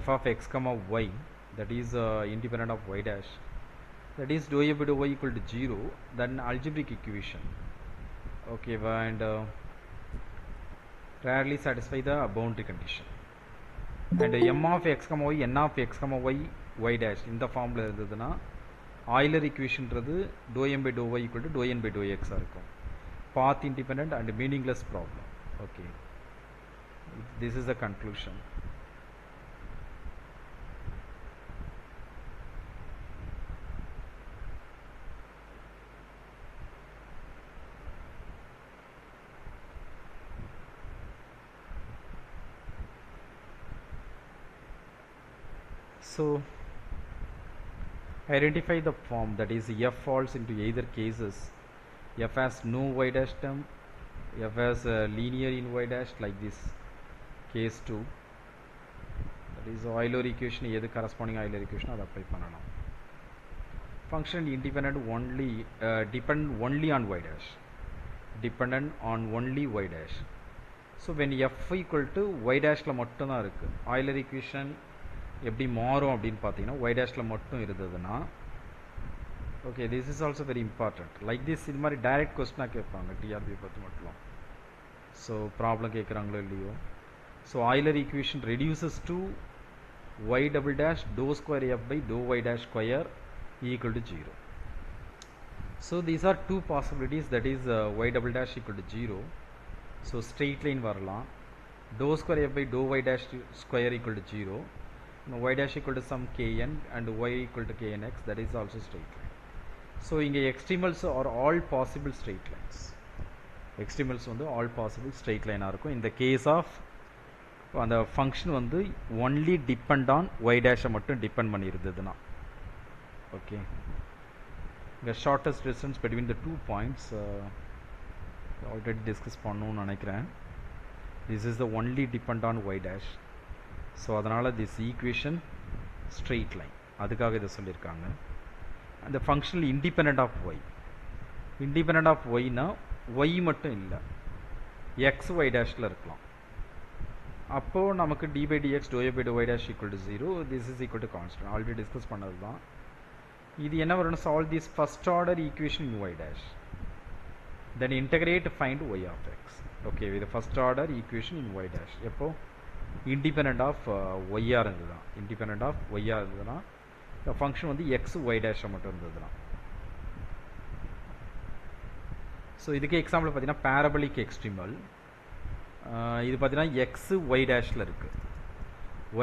f of x comma y, that is independent of y dash, that is dou a by dou y equal to 0, then algebraic equation. Okay, and rarely satisfy the boundary condition. And m of x comma y, n of x comma y, y dash இந்த ஃபார்மில் இருந்ததுன்னா Euler ஈக்குவேஷன்றது dou m by dou y equal to dou n by dou x இருக்கும். Path independent and meaningless problem. Okay, this is the conclusion. So identify the form, that is f falls into either cases. F has no y dash term, f has a linear in y dash like this, case 2. That is Euler equation, எது corresponding Euler equation அதை apply பண்ணலாம். Function independent only, depend only on y dash, dependent on only y dash. So when f equal to y dash ல மட்டும் தான் இருக்கு. Euler equation எப்படி மாறும் அப்படின்னு பார்த்தீங்கன்னா y டேஷில் மட்டும் இருந்ததுன்னா, okay, this is also very important. Like this இது மாதிரி டைரக்ட் கொஸ்டினாக கேட்பாங்க டிஆர்பி பற்றி மட்டும். ஸோ ப்ராப்ளம் கேட்குறாங்களோ இல்லையோ. So Euler equation reduces to y double dash dou square f by dou y dash square equal to 0. So these are two possibilities, that is y double dash equal to 0. So straight line வரலாம். dou square f by dou y dash square equal to 0. y dash equal to some kn and y equal to knx, that is also straight line. So இங்கே extremals are all possible straight lines. Extremals வந்து all possible straight line இருக்கும். In the case of அந்த function வந்து only depend on y dash மட்டும் depend பண்ணி இருந்ததுன்னா. Okay, the shortest distance between the 2 points already discuss பண்ணணும்னு நினைக்கிறேன். This is the only depend on y dash. So அதனால் this equation straight line, அதுக்காக இதை சொல்லியிருக்காங்க. அந்த functional independent of y, independent of ஒய்னா ஒய் மட்டும் இல்லை, எக்ஸ் ஒய் டேஷில் இருக்கலாம். அப்போது நமக்கு d by dx dou a by dou y dash equal to 0, this is equal to constant. Already discuss பண்ணது தான். இது என்ன வரும்னா, solve this first order equation in y dash, then integrate find y of x. Okay, இது first order equation in y dash எப்போது independent of y-ஆ இருந்ததுன்னா, independent of y-ஆ இருந்ததுன்னா இந்த ஃபங்க்ஷன் வந்து x y dash மட்டும் இருந்ததுன்னா. ஸோ இதுக்கு எக்ஸாம்பிள் பார்த்தீங்கன்னா பேரபலிக் எக்ஸ்ட்ரீமல். இது பார்த்தீங்கன்னா x y டேஷில் இருக்குது,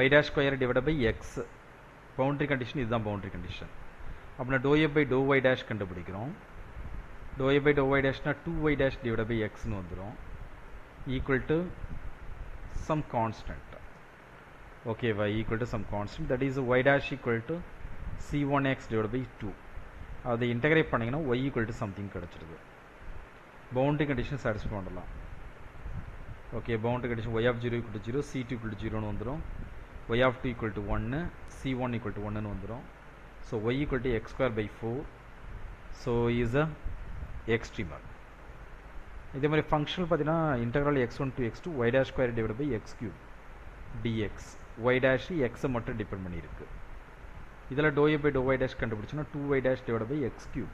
y dash square divide by x. Boundary condition இதுதான் பவுண்டரி கண்டிஷன். அப்படின்னா dou a by dou y dash கண்டுபிடிக்கிறோம். dou a by dou y dashனா 2y dash டிவைட் பை xன்னு வந்துடும், equal to some constant. Okay, y equal to some constant, that is y dash equal to c1x divided by 2. அதை integrate பண்ணிங்கன்னா y equal to something கிடச்சிருது. Boundary condition satisfy பண்ணலாம். Okay, boundary condition y of 0 equal to 0, c2 equal to 0 வந்துடும், y of 2 equal to 1, c1 equal to 1 வந்துடும். So y equal to x square by 4, so is a extremal. இதே மாதிரி functional பார்த்தீங்கன்னா integral x1 to x2 y dash square divided by x cube dx, y dash x மட்டும் depend பண்ணியிருக்கு. இதில் dou a by dou y dash கண்டுபிடிச்சோன்னா 2y dash divided by x cube,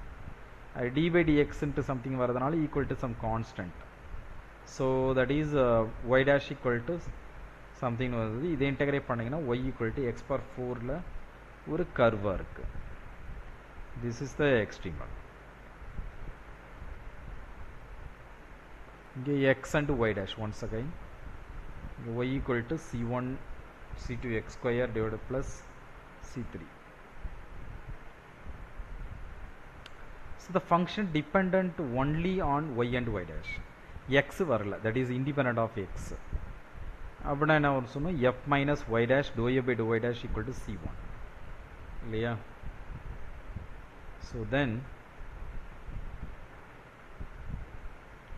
அது d by dx into something வரதுனால equal to some constant. So that is y dash equal to something வருது. இதை integrate பண்ணிங்கன்னா y equal to x power 4ல ஒரு கர்வாக இருக்குது. This is the extremal. இங்கே x and y dash once again, y equal to c1 c2 x square divided plus c3. So the function dependent only on y and y dash, x வரல, that is independent of x. அப்படின்னா என்ன வரும் சொன்னோம், f minus y dash dou a by dou y dash equal to c1 இல்லையா. so then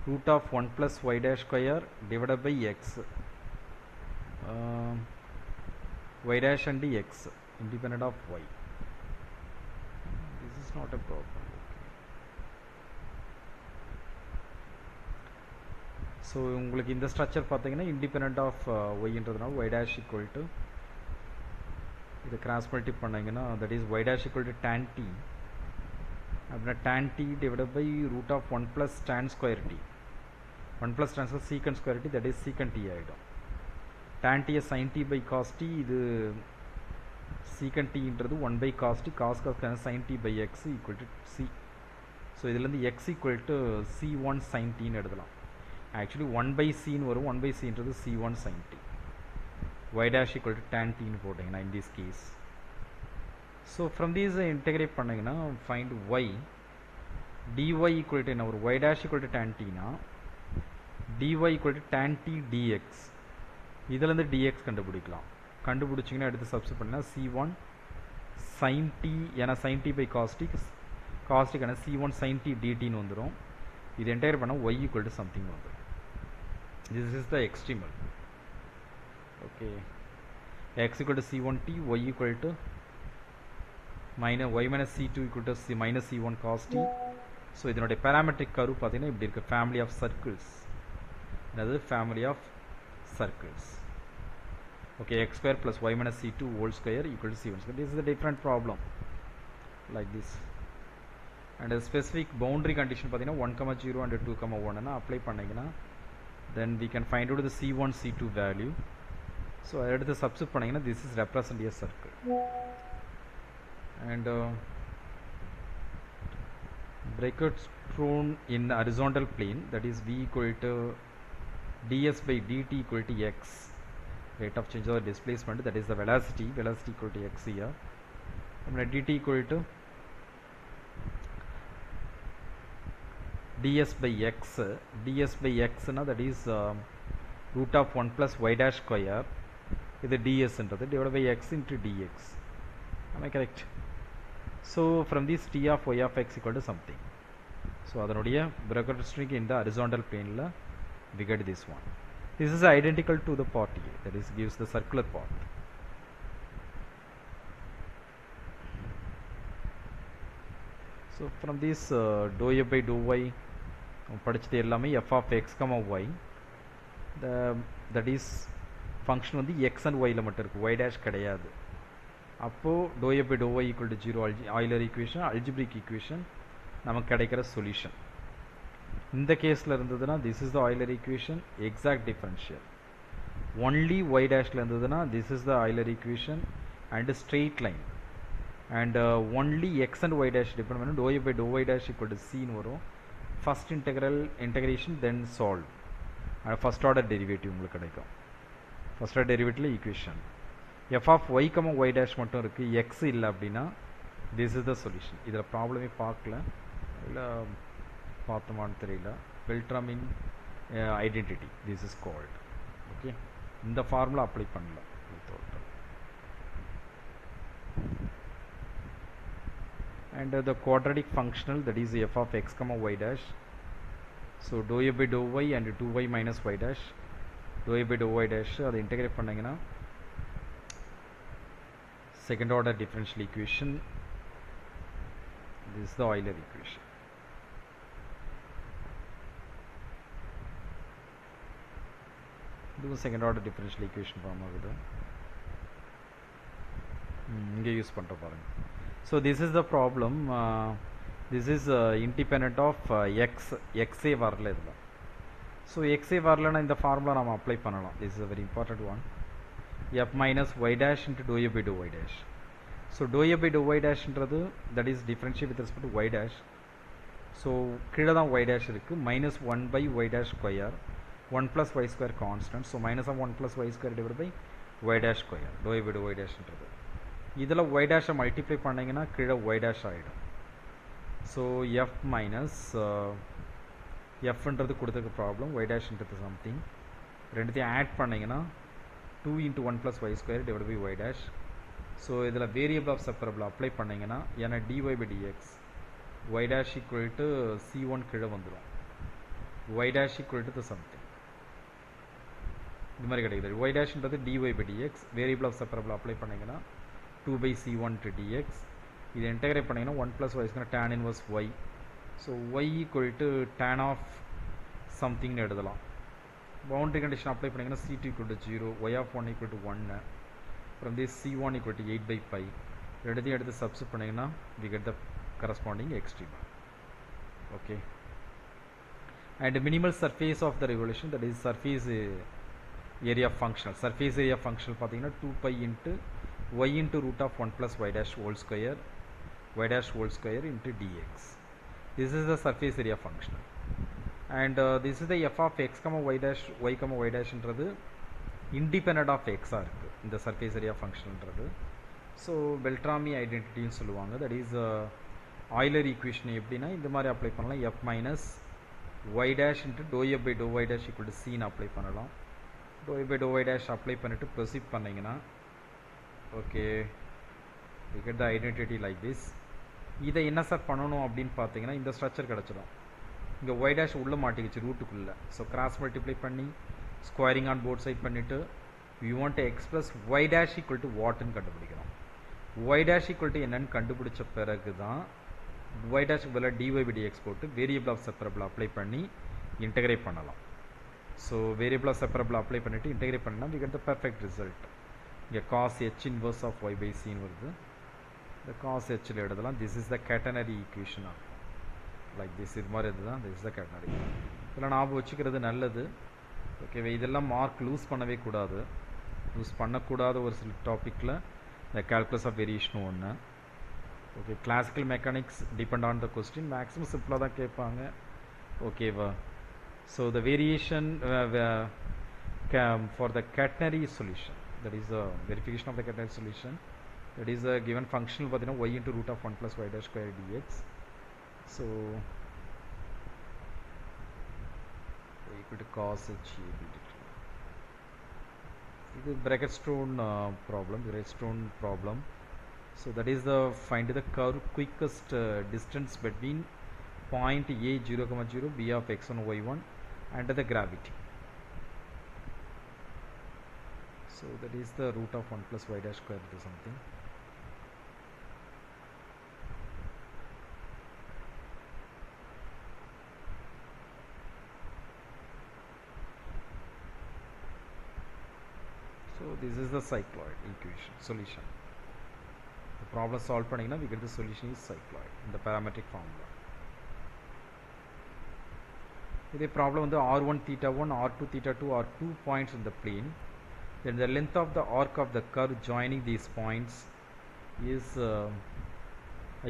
root of 1 plus y dash square divided by x, y dash and x independent of y. This is not a problem. So உங்களுக்கு இந்த structure பார்த்தீங்கன்னா independent of ஒய்ன்றதுனால y dash equal to இதை cross multi பண்ணிங்கன்னா that is y dash equal to tan t, அப்படின்னா tan t divided by root of 1 plus tan square t, 1 plus tan square secant square t, that is secant t ஆகிடும். tan t sin t by cos t, இது secant tன்றது 1 by cos t, cos sin t by x equal to c. So இதுலேருந்து x equal to c1 sin tன்னு எடுக்கலாம். Actually 1 by c ன்னு வரும், 1 by c ன்றது c1 sin t, y dash equal to tan t ன்னு போட்டிங்கன்னா in this case. So from these integrate பண்ணிங்கன்னா find y dy equal to என்ன ஒரு y dash equal to tan t னா dy equal to tan t dx, இதிலேருந்து dx கண்டுபிடிக்கலாம். கண்டுபிடிச்சிங்கன்னா எடுத்து substitute பண்ணினா c1 sin t, ஏன்னா sin t by cos t, cos t கான c1 sin t dt வந்துடும். இது என்டையர் பண்ணால் y equal to something வந்துடும். This is the extremal. Okay, x equal to c1t, y equal to minus y minus c2 equal to c minus c1 cos t. So இதனுடைய parametric curve பார்த்தீங்கன்னா இப்படி இருக்குது, family of circles, அதாவது family of circles. Okay, x square plus y minus c2 whole square equal to c1 square. This is a different problem like this. And a specific boundary condition பார்த்தீங்கன்னா 1, 0 and 2, 1 apply பண்ணிங்கன்னா then we can find out the c1 c2 value. so அதை எடுத்து substitute பண்ணிங்கன்னா this is represent a circle. and brackets thrown in horizontal plane, that is v equal to ds by dt equal to x, rate of change of displacement, that is the velocity equal to x here, and dt equal to ds by x na, that is root of 1 plus y dash square, இது ds என்றது divided by x into dx. am I correct? so from this t of y of x equal to something. so அதனுடைய bracket string in the horizontal plane la we get this one. this is identical to the part A, that is gives the circular path. so from this dou a by dou y படிச்சது எல்லாமே f of x, y, that is function வந்து x and y ல மட்டும் இருக்கு, y dash கிடையாது. அப்போ dou a by dou y equal to 0 Euler equation, algebraic equation நமக்கு கிடைக்கிற சொல்யூஷன். இந்த கேஸில் இருந்ததுன்னா this is the Euler equation, exact differential. only y dashல இருந்ததுன்னா this is the Euler equation and straight line. and only x and y dash depend பண்ண dou a by dou y dash equal to c ன்னு வரும். first integration then solve, and first order derivative உங்களுக்கு கிடைக்கும். first order derivative equation f of y, y dash மட்டும் இருக்கு, x இல்லை அப்படின்னா this is the solution. இதில் ப்ராப்ளமே பார்க்கல, இல்லை பார்த்தோமான்னு தெரியல. Beltramian identity this is called. okay, இந்த ஃபார்முலா அப்ளை பண்ணல. and the quadratic functional, that is f of x comma y dash. So dou a by dou y and 2y minus y dash, dou a by dou y dash, அதை integrate பண்ணீங்கன்னா second order differential equation. This is the Euler equation. இதுவும் second order differential equation form ஆகுது. இங்கே use பண்ணுற பாருங்க. So this is the problem. This is independent of xA வரல இதில். So xA வரலன்னா இந்த ஃபார்முலா நம்ம அப்ளை பண்ணலாம். This is a very important one. f minus y dash into dou a by dou y dash. So dou a by dou y dash ன்றது that is differentiate with respect to y dash. So கீழே தான் y dash இருக்கு, minus 1 by y dash square, 1 plus y square constant. So minus of 1 plus y square divided by y dash square, dou a by dou y dash ன்றது. இதில் y dash multiply பண்ணிங்கன்னா கீழே y dash ஆகிடும். So f minus fன்றது கொடுத்துருக்க problem, y dashன்றது something, ரெண்டுத்தையும் add பண்ணிங்கன்னா 2 into 1 plus y square divided by y dash. So இதில் variable of separable apply பண்ணிங்கன்னா ஏன்னா dy by dx y dash equal to c1 கீழே வந்துடும், y dash equal to something இது மாதிரி கிடைக்குது. y dashன்றது dy by dx, variable of separable apply பண்ணிங்கன்னா 2 by c1 to dx. இது இன்டெகிரேட் பண்ணிங்கன்னா 1 plus y is tan inverse y. So y equal to tan of somethingனு எழுதலாம். பவுண்டரி கண்டிஷன் அப்ளை பண்ணிங்கன்னா c2 equal to 0, y of 1 equal to 1, from this c1 equal to 8 by pi. ரெண்டுத்தையும் எடுத்து substitute பண்ணிங்கன்னா we get the corresponding extreme. Okay. And minimal surface of the revolution, that is surface area functional. Surface area functional பார்த்தீங்கன்னா 2 pi into y into root of 1 plus y dash whole square, y dash whole square into dx. This is the surface area functional. And this is the f of x comma y dash, y comma y dash ன்றது independent of x ஆ இருக்கு இந்த surface area function ன்றது. So பெல்ட்ராமி ஐடென்டிட்டின்னு சொல்லுவாங்க. That is Euler equation எப்படின்னா இந்த மாதிரி apply பண்ணலாம். f minus y dash into dou f by dou y dash equal to c ன்னு அப்ளை பண்ணலாம். dou f by dou y dash apply பண்ணிட்டு proceed பண்ணிங்கன்னா okay we get the identity like this. இதை என்ன sir பண்ணணும் அப்படின்னு பார்த்தீங்கன்னா இந்த ஸ்ட்ரக்சர் கிடச்சிடும். இங்கே y dash உள்ளே மாட்டிக்கிச்சு ரூட்டுக்குள்ளே. ஸோ கிராஸ் மல்டிப்ளை பண்ணி ஸ்கொயரிங் ஆன் போர்ட் சைட் பண்ணிவிட்டு we want to express y dash equal to வாட்னு கண்டுபிடிக்கிறோம். y dash equal to என்னன்னு கண்டுபிடிச்ச பிறகு தான் y dash பதிலாக dy by dx போட்டு வேரியபிள் ஆஃப் செப்பரபிள் அப்ளை பண்ணி இன்டெகிரேட் பண்ணலாம். So variable of separable apply பண்ணிவிட்டு இன்டெகிரேட் பண்ணால் we get the perfect result. இங்கே cos h inverse of y by c வருது. இந்த cos hல எழுதலாம். this is the catenary equation of like this. இது மாதிரி இதுதான் this is the catenary. இதெல்லாம் ஞாபகம் வச்சுக்கிறது நல்லது. ஓகேவா, இதெல்லாம் மார்க் லூஸ் பண்ணவே கூடாது. லூஸ் பண்ணக்கூடாத ஒரு சில டாப்பிக்கில் இந்த calculus of variation ஒன்று. Okay, classical mechanics depend on the question, maximum சிம்பிளாக தான் கேட்பாங்க. ஓகேவா, so the variation for the catenary solution, that is the verification of the catenary solution, that is a given functional பார்த்தீங்கன்னா y into root of 1 plus y dash square dx. so y equal to cos h a b dt. இது Brackettstone problem. So that is the find the curve quickest distance between point a 0, 0 b of x1 y1 under the gravity. So that is the root of 1 plus y dash square to something. So this is the cycloid equation solution. The problem solve பண்ணீங்கன்னா we get the solution is cycloid in the parametric formula. இதே problem வந்து r1 theta 1 r2 theta 2 are 2 points in the plane. Then the length of the arc of the curve joining these points is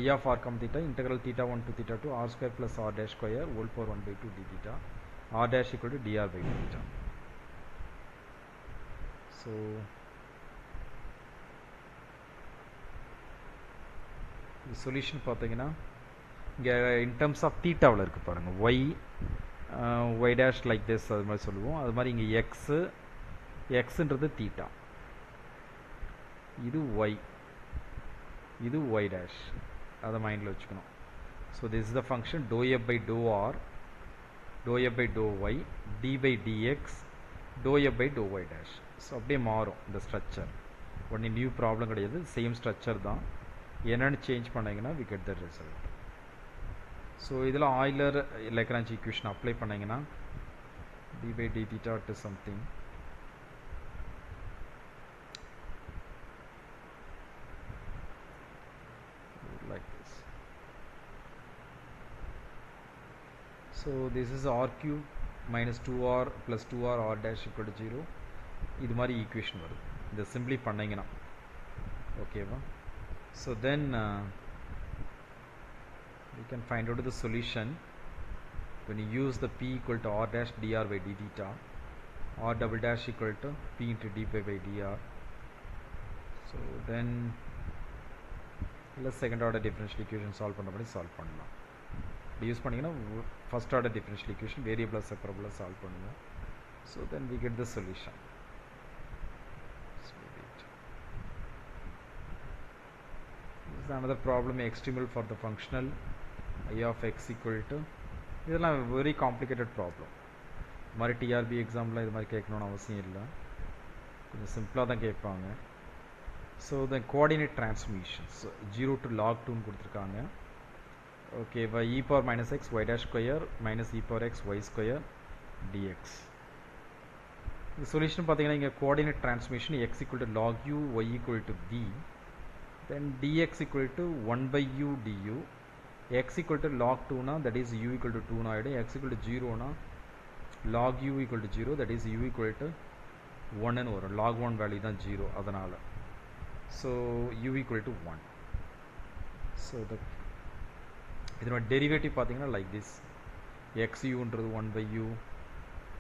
I of r comma theta integral theta 1 to theta 2 r square plus r dash square whole power 1 by 2 d theta r dash equal to dr by theta. So the solution பார்த்தீங்கன்னா இங்கே in terms of thetaவில் இருக்குது பாருங்கள். y dash like this அது மாதிரி சொல்லுவோம். அது மாதிரி இங்கே xன்றது theta, இது y, இது y dash. அதை மைண்டில் வச்சுக்கணும். So this is the function dou f by dou r, dou f by dou y, d by dx, dou f by dou y dash. So அப்படியே மாறும் இந்த ஸ்ட்ரக்சர். ஒன்லி நியூ ப்ராப்ளம் கிடையாது, same structure தான். என்னென்னு change பண்ணிங்கன்னா we get the result. So இதில் Euler லெக்ரான்ஜ் equation apply பண்ணிங்கன்னா d by d theta to something like this. So this is r cube minus 2r plus 2r r dash equal to 0. இது மாதிரி equation வருது. இதை simply பண்ணிங்கன்னா ஓகேவா. So then we can find out the solution when you use the p equal to r dash dr by d theta, r double dash equal to p into d pi by dr. So then let's second order differential equation solve பண்ணபடி solve பண்ணலாம். Use பண்ணிங்கன்னா first order differential equation variable separable solve பண்ணுங்க. So then we get the solution. This is another problem extremal for the functional I of x equal to, இதெல்லாம் very complicated problem. இது மாதிரி TRP example இது மாதிரி கேட்கணும்னு அவசியம் இல்லை, கொஞ்சம் சிம்பிளாக தான் கேட்பாங்க. So the coordinate transmissions 0 to log 2ன்னு கொடுத்துருக்காங்க. Okay, e power minus x y dash square minus e power x y square dx. இந்த சொல்யூஷன் பார்த்தீங்கன்னா இங்கே coordinate transmission x equal to log u y equal to p, then dx equal to 1/u du, x equal to log 2 na, that is u equal to 2 na ஆயிடும். x equal to 0 na, log u equal to 0, that is u equal to 1 ன்னு வரும். log 1 value தான் 0 அதனால். So u equal to 1. ஸோ இதனோட derivative பார்த்தீங்கன்னா like this, xuன்றது 1/u.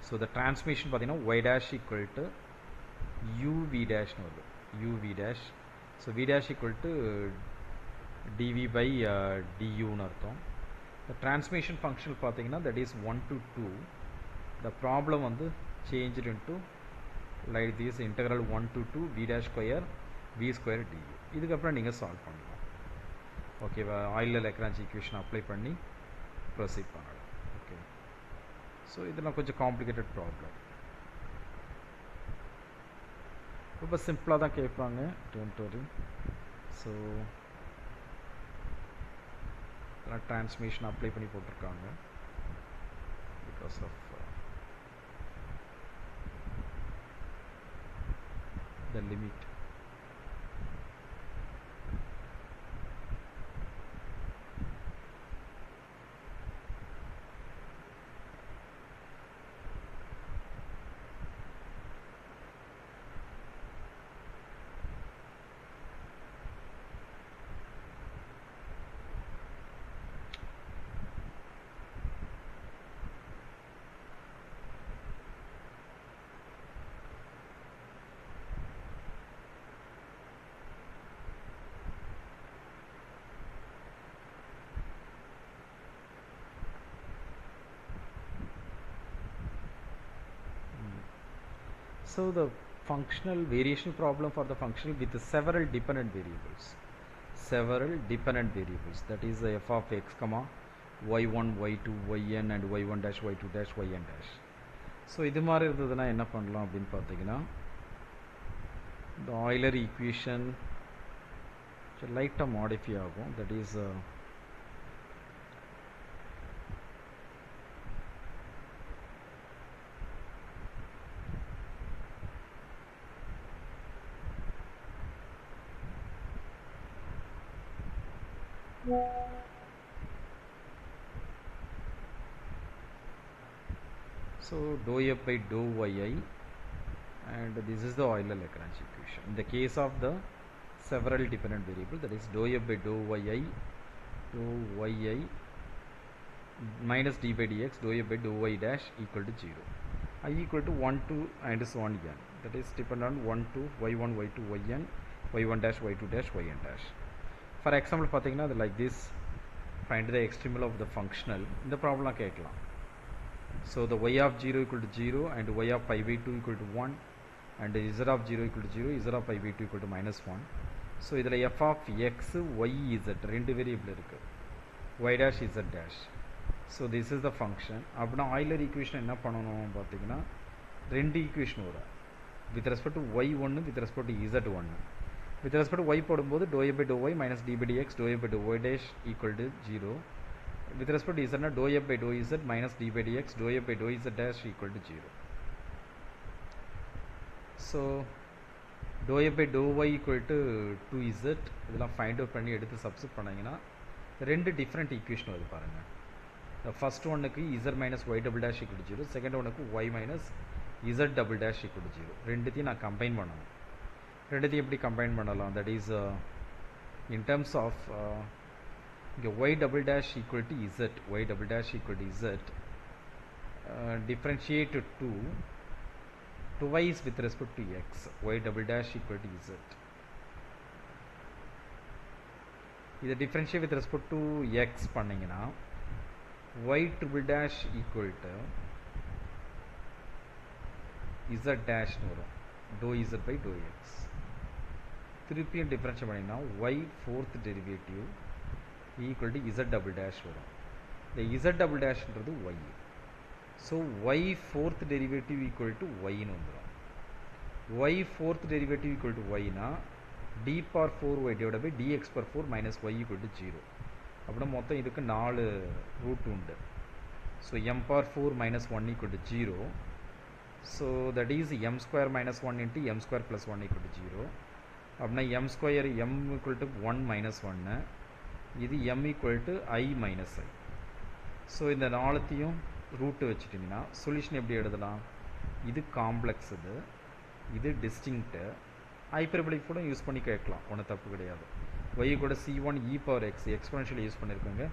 So the transmission பார்த்தீங்கன்னா y dash equal to uv dash ன்னு வருது, uv dash. So v dash equal to dv by du ன்னு அர்த்தம். the transmission function பார்த்தீங்கன்னா that is 1 to 2. the problem வந்து changed into like this integral 1 to 2 v dash square v square du. இதுக்கப்புறம் நீங்கள் solve பண்ணலாம். ஓகேவா, Euler லெக்ரான்ஜ் equation apply பண்ணி proceed பண்ணலாம். ஓகே, ஸோ இதெல்லாம் கொஞ்சம் காம்ப்ளிகேட்டட் ப்ராப்ளம், ரொம்ப சிம்பிளாக தான் கேட்பாங்க, don't worry. So transmission apply பண்ணி போட்டிருக்காங்க because of the limit. So the functional variation problem for the functional with several dependent variables, that is f of x comma y1 y2 yn and y1 dash y2 dash yn dash. So இது மாதிரி இருந்ததுன்னா என்ன பண்ணலாம் அப்படின்னு பார்த்தீங்கன்னா, இந்த Euler equation லைட்டாக modify ஆகும். That is so dou f by dou yi, and this is the Euler-Lagrange equation. In the case of the several dependent variable, that is dou f by dou yi minus d by dx, dou f by dou y dash equal to 0, I equal to 1 to and so on n, that is depend on 1 to y1 y2 yn y1 dash y2 dash yn dash. For example பார்த்தீங்கன்னா அது like this, find the extremal of the functional. இந்த problem கேட்கலாம். So the y of 0 equal to 0 and y of pi by 2 equal to 1 and z of 0 equal to 0, z of pi by 2 equal to minus 1. So இதில் f of x y z ரெண்டு variable இருக்குது, y dash z dash. So this is the function. அப்படின்னா Euler equation என்ன பண்ணணும் பார்த்தீங்கன்னா ரெண்டு equation வரும், with respect to y ஒன்று, வித் ரெஸ்பெக்ட் டு z ஒன்று. வித் ரெஸ்பெக்ட் டு y போடும்போது dou by dou y minus d by dx dou by dou y dash equal to 0. with respect to z na dou f by dou z minus d by dx dou f by dou z dash equal to 0. So dou f by dou y equal to 2z இதெல்லாம் find out பண்ணி எடுத்து substitute பண்ணீங்கன்னா ரெண்டு different equation வருது பாருங்க. First ஒன்னுக்கு z minus y double dash equal to 0, second ஒன்னுக்கு y minus z double dash equal to 0. ரெண்டுத்தையும் நான் கம்பைன் பண்ணணும். ரெண்டுத்தையும் எப்படி கம்பைன் பண்ணலாம்? That is in terms of y double dash equal to z, y double dash equal to z, differentiate to twice with respect to x, y double dash equal to z. இதை differentiate with respect to x பண்ணீங்கன்னா y triple dash equal to z dash வரும், dou z by dou x. திருப்பியும் differentiate பண்ணீங்கன்னா y fourth derivative equal to z double dash வரும். இந்த z double dash ன்றது y. So y fourth derivative equal to y ன்னு வந்துடும். y fourth derivative equal to y னா d power 4y divided by dx power 4 minus y equal to 0. அப்படின்னா மொத்தம் இதுக்கு 4 root உண்டு. So m power 4 minus 1 equal to 0. So that is m square minus 1 into m square plus 1 equal to 0. அப்படின்னா m square m equal to 1 minus 1, இது m equal to I minus I. So இந்த நாலத்தையும் route வச்சுட்டிங்கன்னா solution எப்படி எழுதலாம்? இது complex, இது டிஸ்டிங்க்ட்டு. Hyperbolic கூட use பண்ணி கேட்கலாம், ஒன்றும் தப்பு கிடையாது. y கூட c1 e power x exponential use பண்ணியிருக்கோங்க,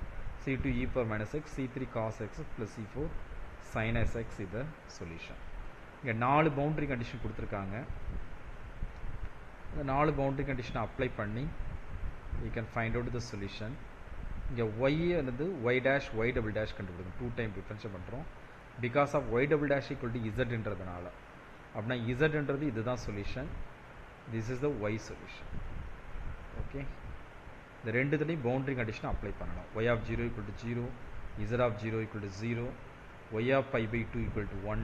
c2 e power minus x, c3 cos x plus c4 sin x, இது சொல்யூஷன். இங்கே 4 பவுண்டரி கண்டிஷன் கொடுத்துருக்காங்க. இந்த 4 பவுண்டரி கண்டிஷனை அப்ளை பண்ணி you can find out the solution. இங்கே y வந்து y dash y double dash கண்டுபிடிக்கும், 2 டைம் டிஃபரன்ஷியேட் பண்ணுறோம் because of y double dash equal to zன்றதுனால. அப்படின்னா zன்றது இதுதான் solution, this is the y solution. Okay, இந்த ரெண்டுத்துலேயும் பவுண்டரி கண்டிஷனை அப்ளை பண்ணணும். y of 0 equal to 0, z of 0 equal to 0, y of pi by 2 equal to 1,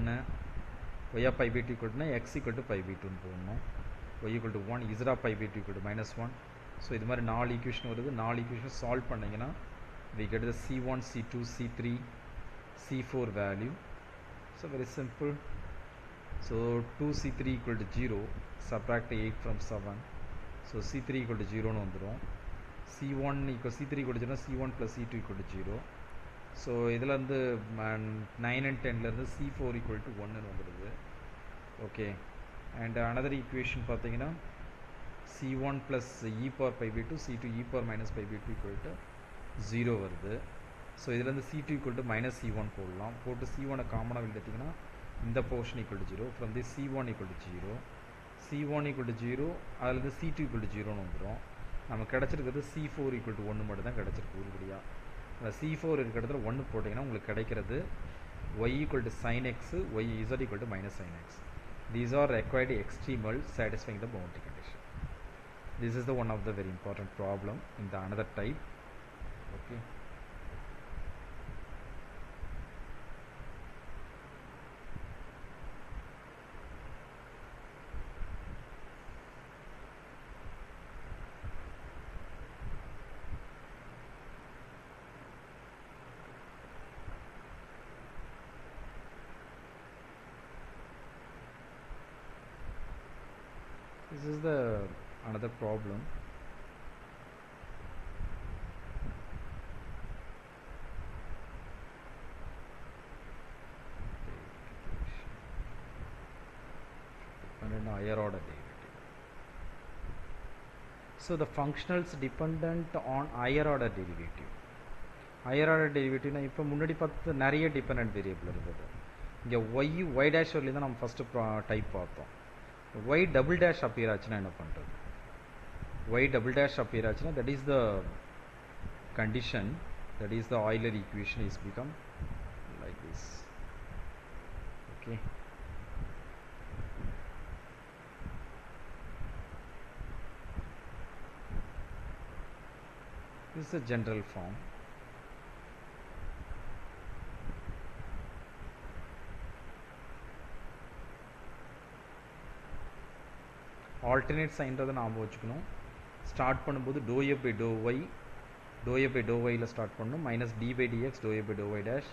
y of pi by 2 equal to x equal to pi by 2 போடணும், y equal to 1, z of pi by 2 equal to minus 1. So இது மாதிரி 4 equation வருது. 4 equation solve பண்ணிங்கன்னா we get the c1, c2, c3, c4 value. So very simple. So 2c3 equal to 0, subtract 8 from 7. So c3 equal to 0 னு வந்துடும். c1 equal c3 equal to 0, c1 plus c2 equal to 0. So இதில் வந்து 9 and 10லேருந்து c4 equal to 1 வந்துடுது. Okay, and another equation பார்த்தீங்கன்னா c1 plus e power pi by 2, c2 e power minus pi by 2 equal to 0 வருது. So இதுலேருந்து c2 equal to minus c1 போடலாம். போட்டு c1 காமனாக எடுத்திங்கன்னா இந்த portion equal to 0, from this c1 equal to 0, c1 equal to 0, அதுலேருந்து c2 equal to 0னு வந்துடும். நமக்கு கிடச்சிருக்கிறது c4 equal to 1 மட்டும் தான் கிடச்சிருக்கு உருப்படியாக. அந்த c4 இருக்கிற இடத்துல 1 போட்டிங்கன்னா உங்களுக்கு கிடைக்கிறது y equal to sin x, z equal to minus sin x. These are required extremal satisfying the boundary condition. This is the one of the very important problem in the another type. Okay. This is the another problem. Dependent on higher order derivative. So the functionals dependent on higher order derivative. Higher order derivative na இப்போ முன்னாடி பார்த்து நிறைய dependent variable இருந்தது. இங்கே y dash வரல தான் நம்ம first type பார்த்தோம். y double dash appear ஆச்சுன்னா என்ன பண்ணுறது? y double dash appear ஆச்சுன்னா that is the condition, that is the Euler equation is become like this. Okay. This is the general form. Alternate sign ன்றதை நாம வச்சுக்கணும். Start பண்ணும்போது dou f by dou y ல start பண்ணணும், minus d by dx dou f by dou y dash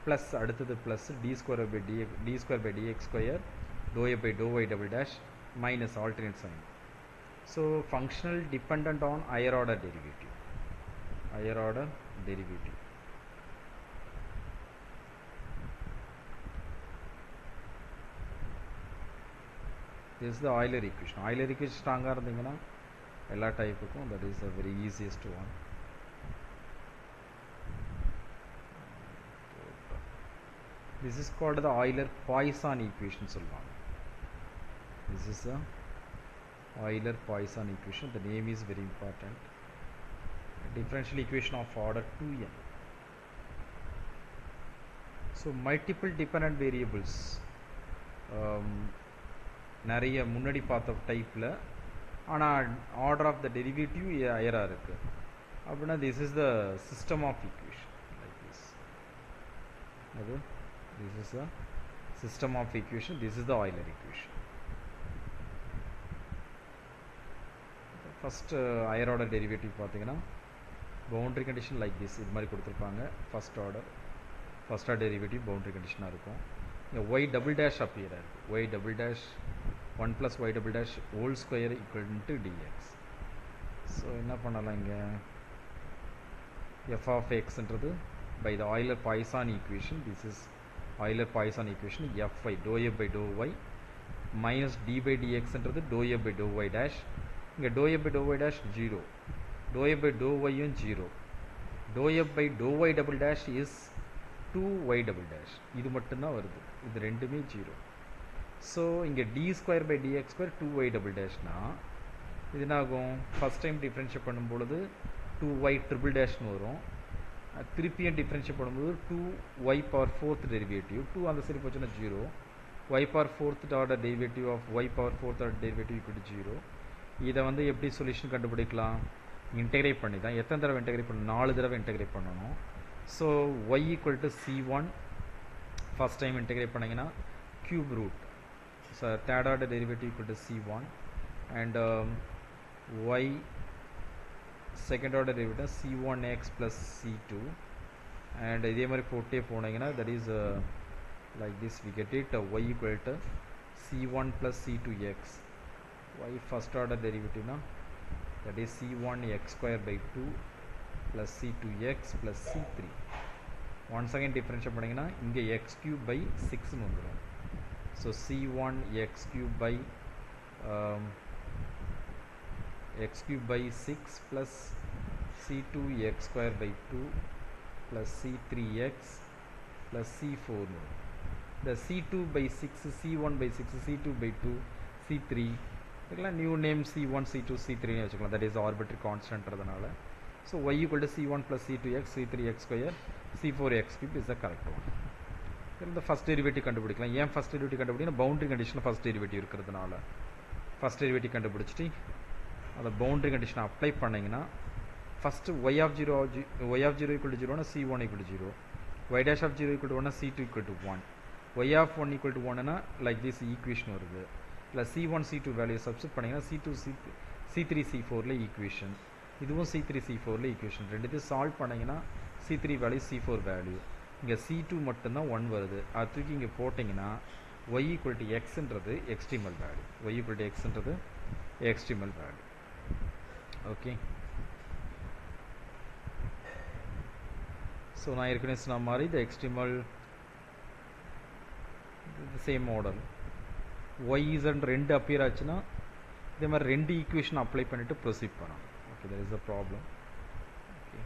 plus அடுத்தது plus d square by dx square dou f by dou y double dash minus alternate sign. So functional dependent on higher order derivative. This is the Euler equation. Euler equation strong இருந்தீங்கன்னா எல்லா டைப்புக்கும் that is the very easiest one. This is called the Euler-Poisson equation சொல்லுவாங்க. This is the Euler-Poisson equation. The name is very important. A differential equation of order 2n. So multiple dependent variables. நிறைய முன்னாடி பார்த்த டைப்பில் ஆனால் order of the derivative ஹையராக இருக்குது அப்படின்னா this is the system of equation like this. This is the system of equation. This is the Euler equation. First higher order derivative பார்த்தீங்கன்னா boundary condition like this இது மாதிரி கொடுத்துருப்பாங்க. first order derivative boundary condition இருக்கும். இங்கே y double dash appear ஆயிருக்கு. y double dash 1 plus y double dash whole square equal to dx. So என்ன பண்ணலாம் இங்கே f of x ன்றது by the Euler-Poisson equation. This is Euler-Poisson equation. Fy dou f by dou y minus d by dx ன்றது dou f by dou y dash. இங்கே dou f by dou y dash 0, dou f by dou y யும் 0, dou f by dou y double dash is 2y double dash. இது மட்டும்தான் வருது, இது ரெண்டுமே 0. So இங்கே d square by dx square 2y double dashனா இது என்ன ஆகும், ஃபஸ்ட் டைம் டிஃப்ரென்ஷியேட் பண்ணும்பொழுது 2y triple dashனு வரும். திருப்பியும் டிஃப்ரென்ஷியேட் பண்ணும்போது 2y பவர் ஃபோர்த் டெரிவேட்டிவ் 2 அந்த சரி போச்சுன்னா 0, y power fourth order derivative of y power fourth order derivative equal to 0. இதை வந்து எப்படி சொல்யூஷன் கண்டுபிடிக்கலாம், இன்டெகிரேட் பண்ணி தான். எத்தனை தடவை இன்டெகிரேட் பண்ணணும், 4 தடவை இன்டெகிரேட் பண்ணணும். So y equal to c1 first time integrate பண்ணிங்கன்னா cube root, so third order derivative equal to c1 and y second order derivative c1x plus c2 and இதே மாதிரி போட்டே போனீங்கன்னா that is like this we get it y equal to c1 plus c2x. y first order derivative na that is c1x square by 2 plus c2x plus c3. once again differentiate பண்ணீங்கன்னா இங்கே x cube by 6 னு வந்துரும். so c1x cube by x cube by 6 plus c2x square by 2 plus c3x plus c4. The c2 by 6, c1 by 6, c2 by 2, c3 new name c1, c2, c3 that is arbitrary constant. So y equal to c1 plus c2x, c3x square, c4x cube is the correct one. The first derivative கண்டுபிடிக்கலாம். ஏன் first derivative கண்டுபிடிக்கணும், boundary condition first derivative இருக்கிறதுனால first derivative கண்டுபிடிச்சிட்டு அந்த boundary கண்டிஷனை apply பண்ணிங்கன்னா first y of 0 equal to 0 னா c1 equal to 0, y dash of 0 equal to 1 னா c2 equal to 1, y of 1 equal to 1 னா லைக் திஸ் ஈக்குவேஷன் வருது. இல்லை c1 c2 வேல்யூ சப்ஸ்டிட் பண்ணிங்கன்னா c2 c3 c4ல ஈக்குவேஷன், இதுவும் c3 c4ல equation, ரெண்டுத்தையும் solve பண்ணிங்கன்னா c3 value c4 value, இங்கே c2 மட்டும்தான் 1 வருது. அது தூக்கி இங்கே போட்டிங்கன்னா y equal to xன்றது extremal value, y equal to xன்றது எக்ஸ்ட்ரீமல் வேல்யூ. ஓகே, ஸோ நான் ஏற்கனவே சொன்ன மாதிரி இந்த எக்ஸ்ட்ரீமல் சேம் மாடல் ஒய்இசட் ரெண்டு அப்பியர் ஆச்சுன்னா இதே மாதிரி ரெண்டு ஈக்குவேஷன் அப்ளை பண்ணிவிட்டு ப்ரொசீட் பண்ணணும். Okay, that is a problem. Okay,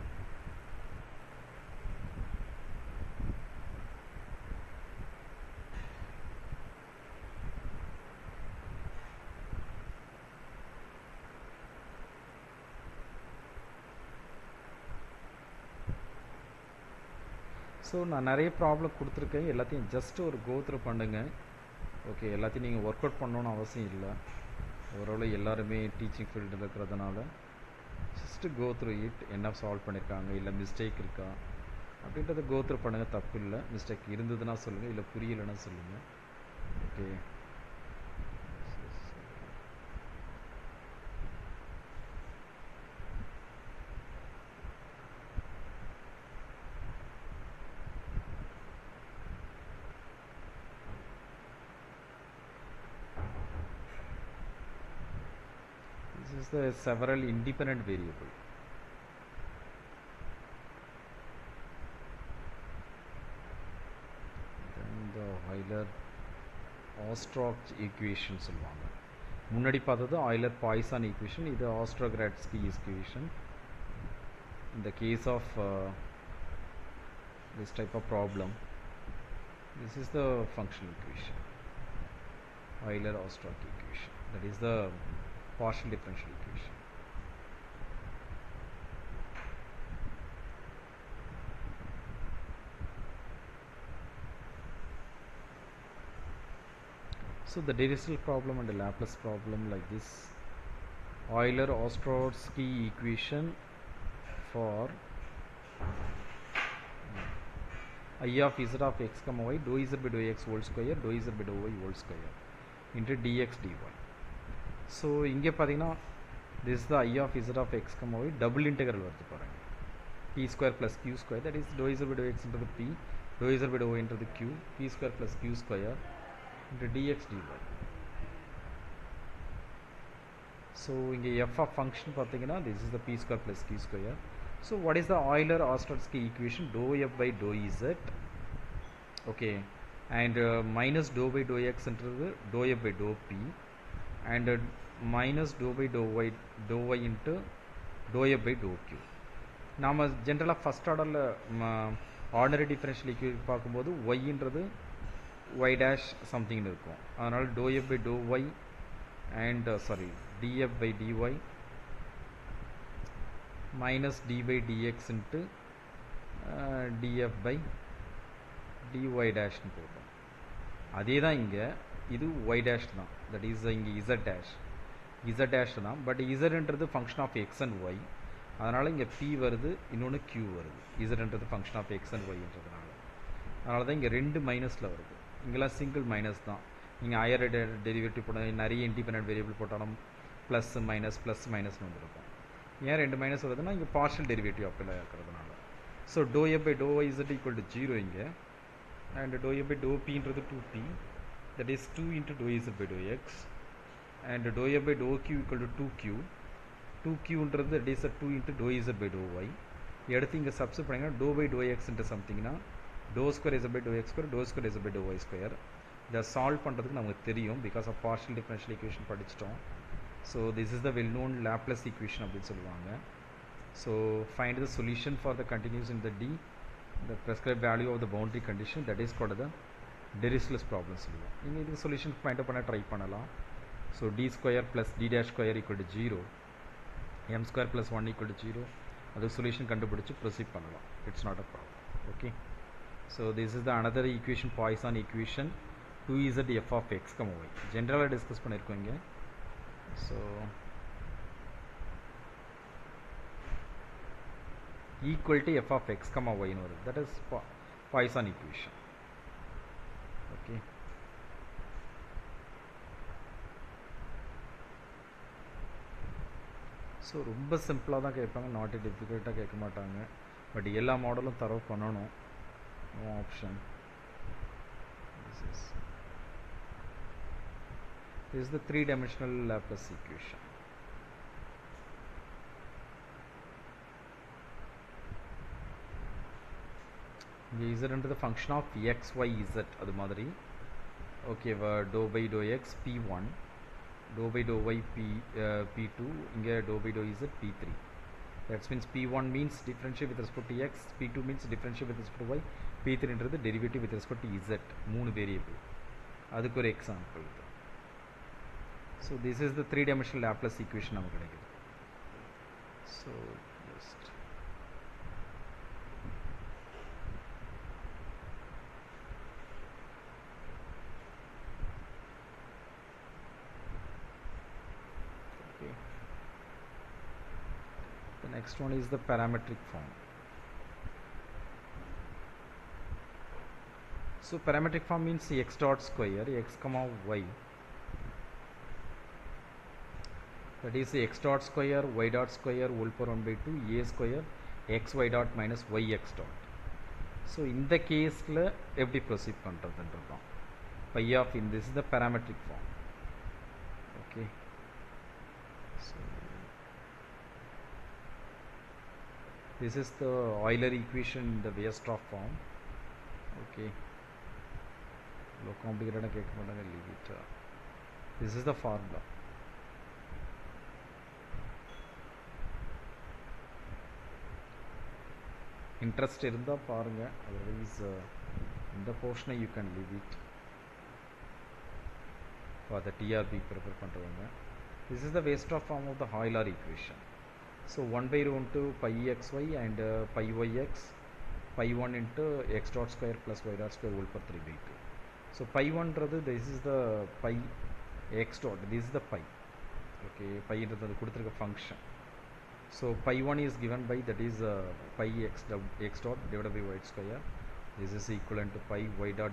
so நான் நிறைய ப்ராப்ளம் கொடுத்துருக்கேன், எல்லாத்தையும் ஜஸ்ட் ஒரு கோத்ரூ பண்ணுங்க. ஓகே, எல்லாத்தையும் நீங்கள் ஒர்க் அவுட் பண்ணணுன்னு அவசியம் இல்லை, ஓரளவு எல்லாருமே டீச்சிங் ஃபீல்டில் இருக்கிறதுனால ஜஸ்ட் கோ த்ரூ இட், என்ன சால்வ் பண்ணியிருக்காங்க, இல்லை மிஸ்டேக் இருக்கா அப்படின்றத கோ த்ரூ பண்ணுங்கள், தப்பு இல்லை. மிஸ்டேக் இருந்ததுன்னா சொல்லுங்கள், இல்லை புரியலைன்னா சொல்லுங்கள். Okay, this is the several independent variable. Then the Euler-Ostrach equation சொல்லுவாங்க. முன்னாடி பார்த்தது Euler-Poisson equation, இது Ostrach-Gradsky equation. In the case of this type of problem, this is the functional equation, Euler-Ostrach equation, that is the partial differential equation. So the Dirichlet problem and the Laplace problem like this. Euler-Ostrowski equation for I of z of x comma y dou z by dou x whole square dou z by dou y whole square into dx dy. So இங்கே பார்த்தீங்கன்னா this is the I of z of x comma y double integral வருது பாருங்க, p square plus q square, that is dou z by dou x into the p, dou z by dou y into the q, p square plus q square into dx dy. So இங்கே f of function பார்த்தீங்கன்னா this is the p square plus q square. So what is the Euler-Ostrowski equation? Dou f by dou z, okay, and minus dou by dou x into dou f by dou p, and minus dou by dou y into dou f by dou q. நாம் ஜென்ரலாக first ஆர்டரில் ordinary differential equation பார்க்கும்போது ஒய்ன்றது Y dash சம்திங்னு இருக்கும். அதனால் dou f by dou y and df by dy minus d by dx into df by dy டேஷ்னு போட்டோம். அதே தான் இங்கே இது ஒய் டேஷ் தான், தட் இஸ் இங்கே இசட் டேஷ் தான். பட் இசட்ன்றது function of x and y, அதனால் இங்கே பி வருது, இன்னொன்று கியூ வருது. இசட்ன்றது ஃபங்க்ஷன் ஆஃப் எக்ஸ் அண்ட் ஒய்ன்றதுனால, அதனால தான் இங்கே ரெண்டு மைனஸில் வருது. இங்கெல்லாம் சிங்கிள் மைனஸ் தான். நீங்கள் ஹையர் டெரிவேட்டிவ் போட நிறைய இண்டிபெண்டன்ட் வேரியபிள் போட்டாலும் ப்ளஸ் மைனஸ்னு வந்துருக்கும். ஏன் ரெண்டு மைனஸ் வருதுன்னா இங்கே பார்ஷியல் டெரிவேட்டிவ் அப்ளை இருக்கிறதுனால. So dou f by dou y z equal to 0 இங்கே, and dou f by dou பின்றது 2p, that is 2 into dou z by dou x, and dou f by dou q equal to 2q ன்றது that is 2 into dou z by dou y. எடுத்து இங்கே substitute பண்ணிங்கன்னா dou by dou x into somethingனா dou square z by dou x square, dou square z by dou y square. இதை solve பண்ணுறதுக்கு நமக்கு தெரியும், because of partial differential equation படிச்சிட்டோம். So this is the well known Laplace equation அப்படின்னு சொல்லுவாங்க. So find the solution for the continuous in the d, the prescribed value of the boundary condition, that is called the Dirichlet problem சொல்லுவோம். நீங்கள் இதுக்கு solution find out பண்ண try பண்ணலாம். So d square plus d dash square equal to 0, m square plus 1 equal to 0, அதுக்கு solution கண்டுபிடிச்சி proceed பண்ணலாம். It's not a problem. Okay, so this is the another equation, Poisson equation 2z f of x, y ஜென்ரலாக discuss பண்ணியிருக்கோம் இங்கே. So equal to f of x, y ன்னு வருது. that is Poisson equation. okay, so ரொம்ப சிம்பிளாக தான் கேட்பாங்க, not டிஃபிகல்ட்டாக கேட்க மாட்டாங்க. பட் எல்லா மாடலும் தரவு பண்ணணும், no option. this is the 3-dimensional Laplace equation. இங்கே இசட்ன்றது function of x y z அது மாதிரி. ஓகேவா, dou by dou x p1, dou by dou y p2, இங்கே dou by dou z p3. That's means p1 means differentiate with respect to x, p2 means differentiate with respect to y, p3ன்றது derivative with respect to z, 3 variable. அதுக்கு ஒரு example. So this is the 3-dimensional Laplace equation நமக்கு கிடைக்குது. So just Next one is the parametric form. So parametric form means x dot square x comma y, that is x dot square y dot square whole power 1 by 2 a square x y dot minus y x dot. So in the case la எப்படி proceed பண்றதுன்றதுதான் pi of in this is the parametric form. Okay, so this is the Euler equation in the Weierstrass form. Okay, low complicated கேட்க மாட்டாங்க, leave it. This is the formula. Interest இருந்தா பாருங்க, otherwise இந்த portion you can leave it for the TRB prepare பண்றவங்க. This is the Weierstrass form of the Euler equation. So 1 by root into pi xy and pi yx, pi 1 into x dot square plus y dot square whole power 3 by 2. So pi 1 this is the pi x dot, this is the pi. Okay, pi is கொடுத்திருக்க function. So pi 1 is given by, that is pi x dot divided by y square. This is equivalent to pi y dot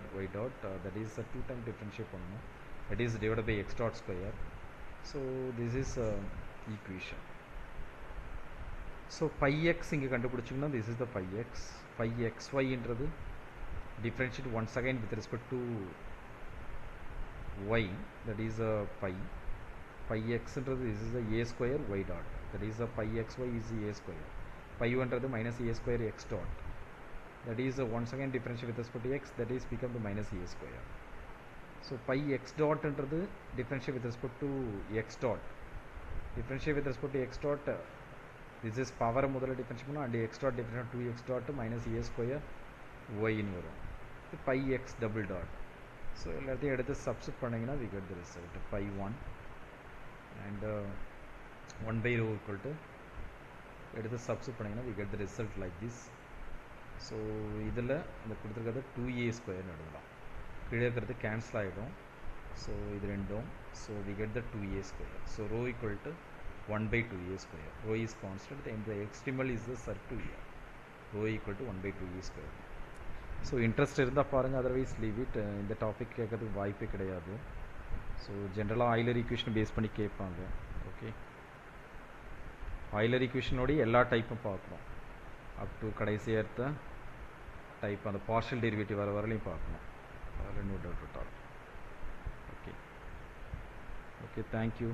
that is a 2 time differentiate பண்ணனும், that is divided by x dot square. So this is equation. So pi x இங்க கண்டுபிடிச்சீங்கன்னா this is the pi x. Pi xy என்றது differentiate once again with respect to y, that is pi. Pi x என்றது this is the a square y dot, that is pi xy is a square. Pi 1 என்றது minus a square x dot, that is once again differentiate with respect to x, that is become the minus a square. So pi x dot என்றது differentiate with respect to x dot, differentiate with respect to x dot, this is power முதல்ல differentiate பண்ணா and x dot differentiate 2x dot minus a square y ன்னு வரும், pi x double dot. So எல்லாத்தையும் எடுத்து substitute பண்ணீங்கன்னா we get the result pi 1 and 1 by rho equal to, எடுத்து substitute பண்ணீங்கன்னா we get the result like this. So இதில் அந்த கொடுத்துருக்கிறது 2a square எடுக்கலாம், கீழே இருக்கிறது கேன்சல் ஆகிடும். ஸோ இது ரெண்டும், so we get the 2a square. So rho equal to 1 by 2a square. Rho is constant and the extremal is the circle here. Rho equal to 1 by 2a square. So interest இருந்தால் பாருங்கள், otherwise leave it. இந்த topic கேட்கறதுக்கு வாய்ப்பே கிடையாது. So ஜென்ரலாக Euler equation base பண்ணி கேட்பாங்க. Okay, Euler ஈக்குவேஷனோடைய எல்லா டைப்பும் பார்க்கணும், அப் டு கடைசி எடுத்த டைப் அந்த பார்ஷியல் டெரிவேட்டிவ் வர வரலையும் பார்க்கணும். அதில் நோ டவுட் விட்டாலும். Okay okay, thank you.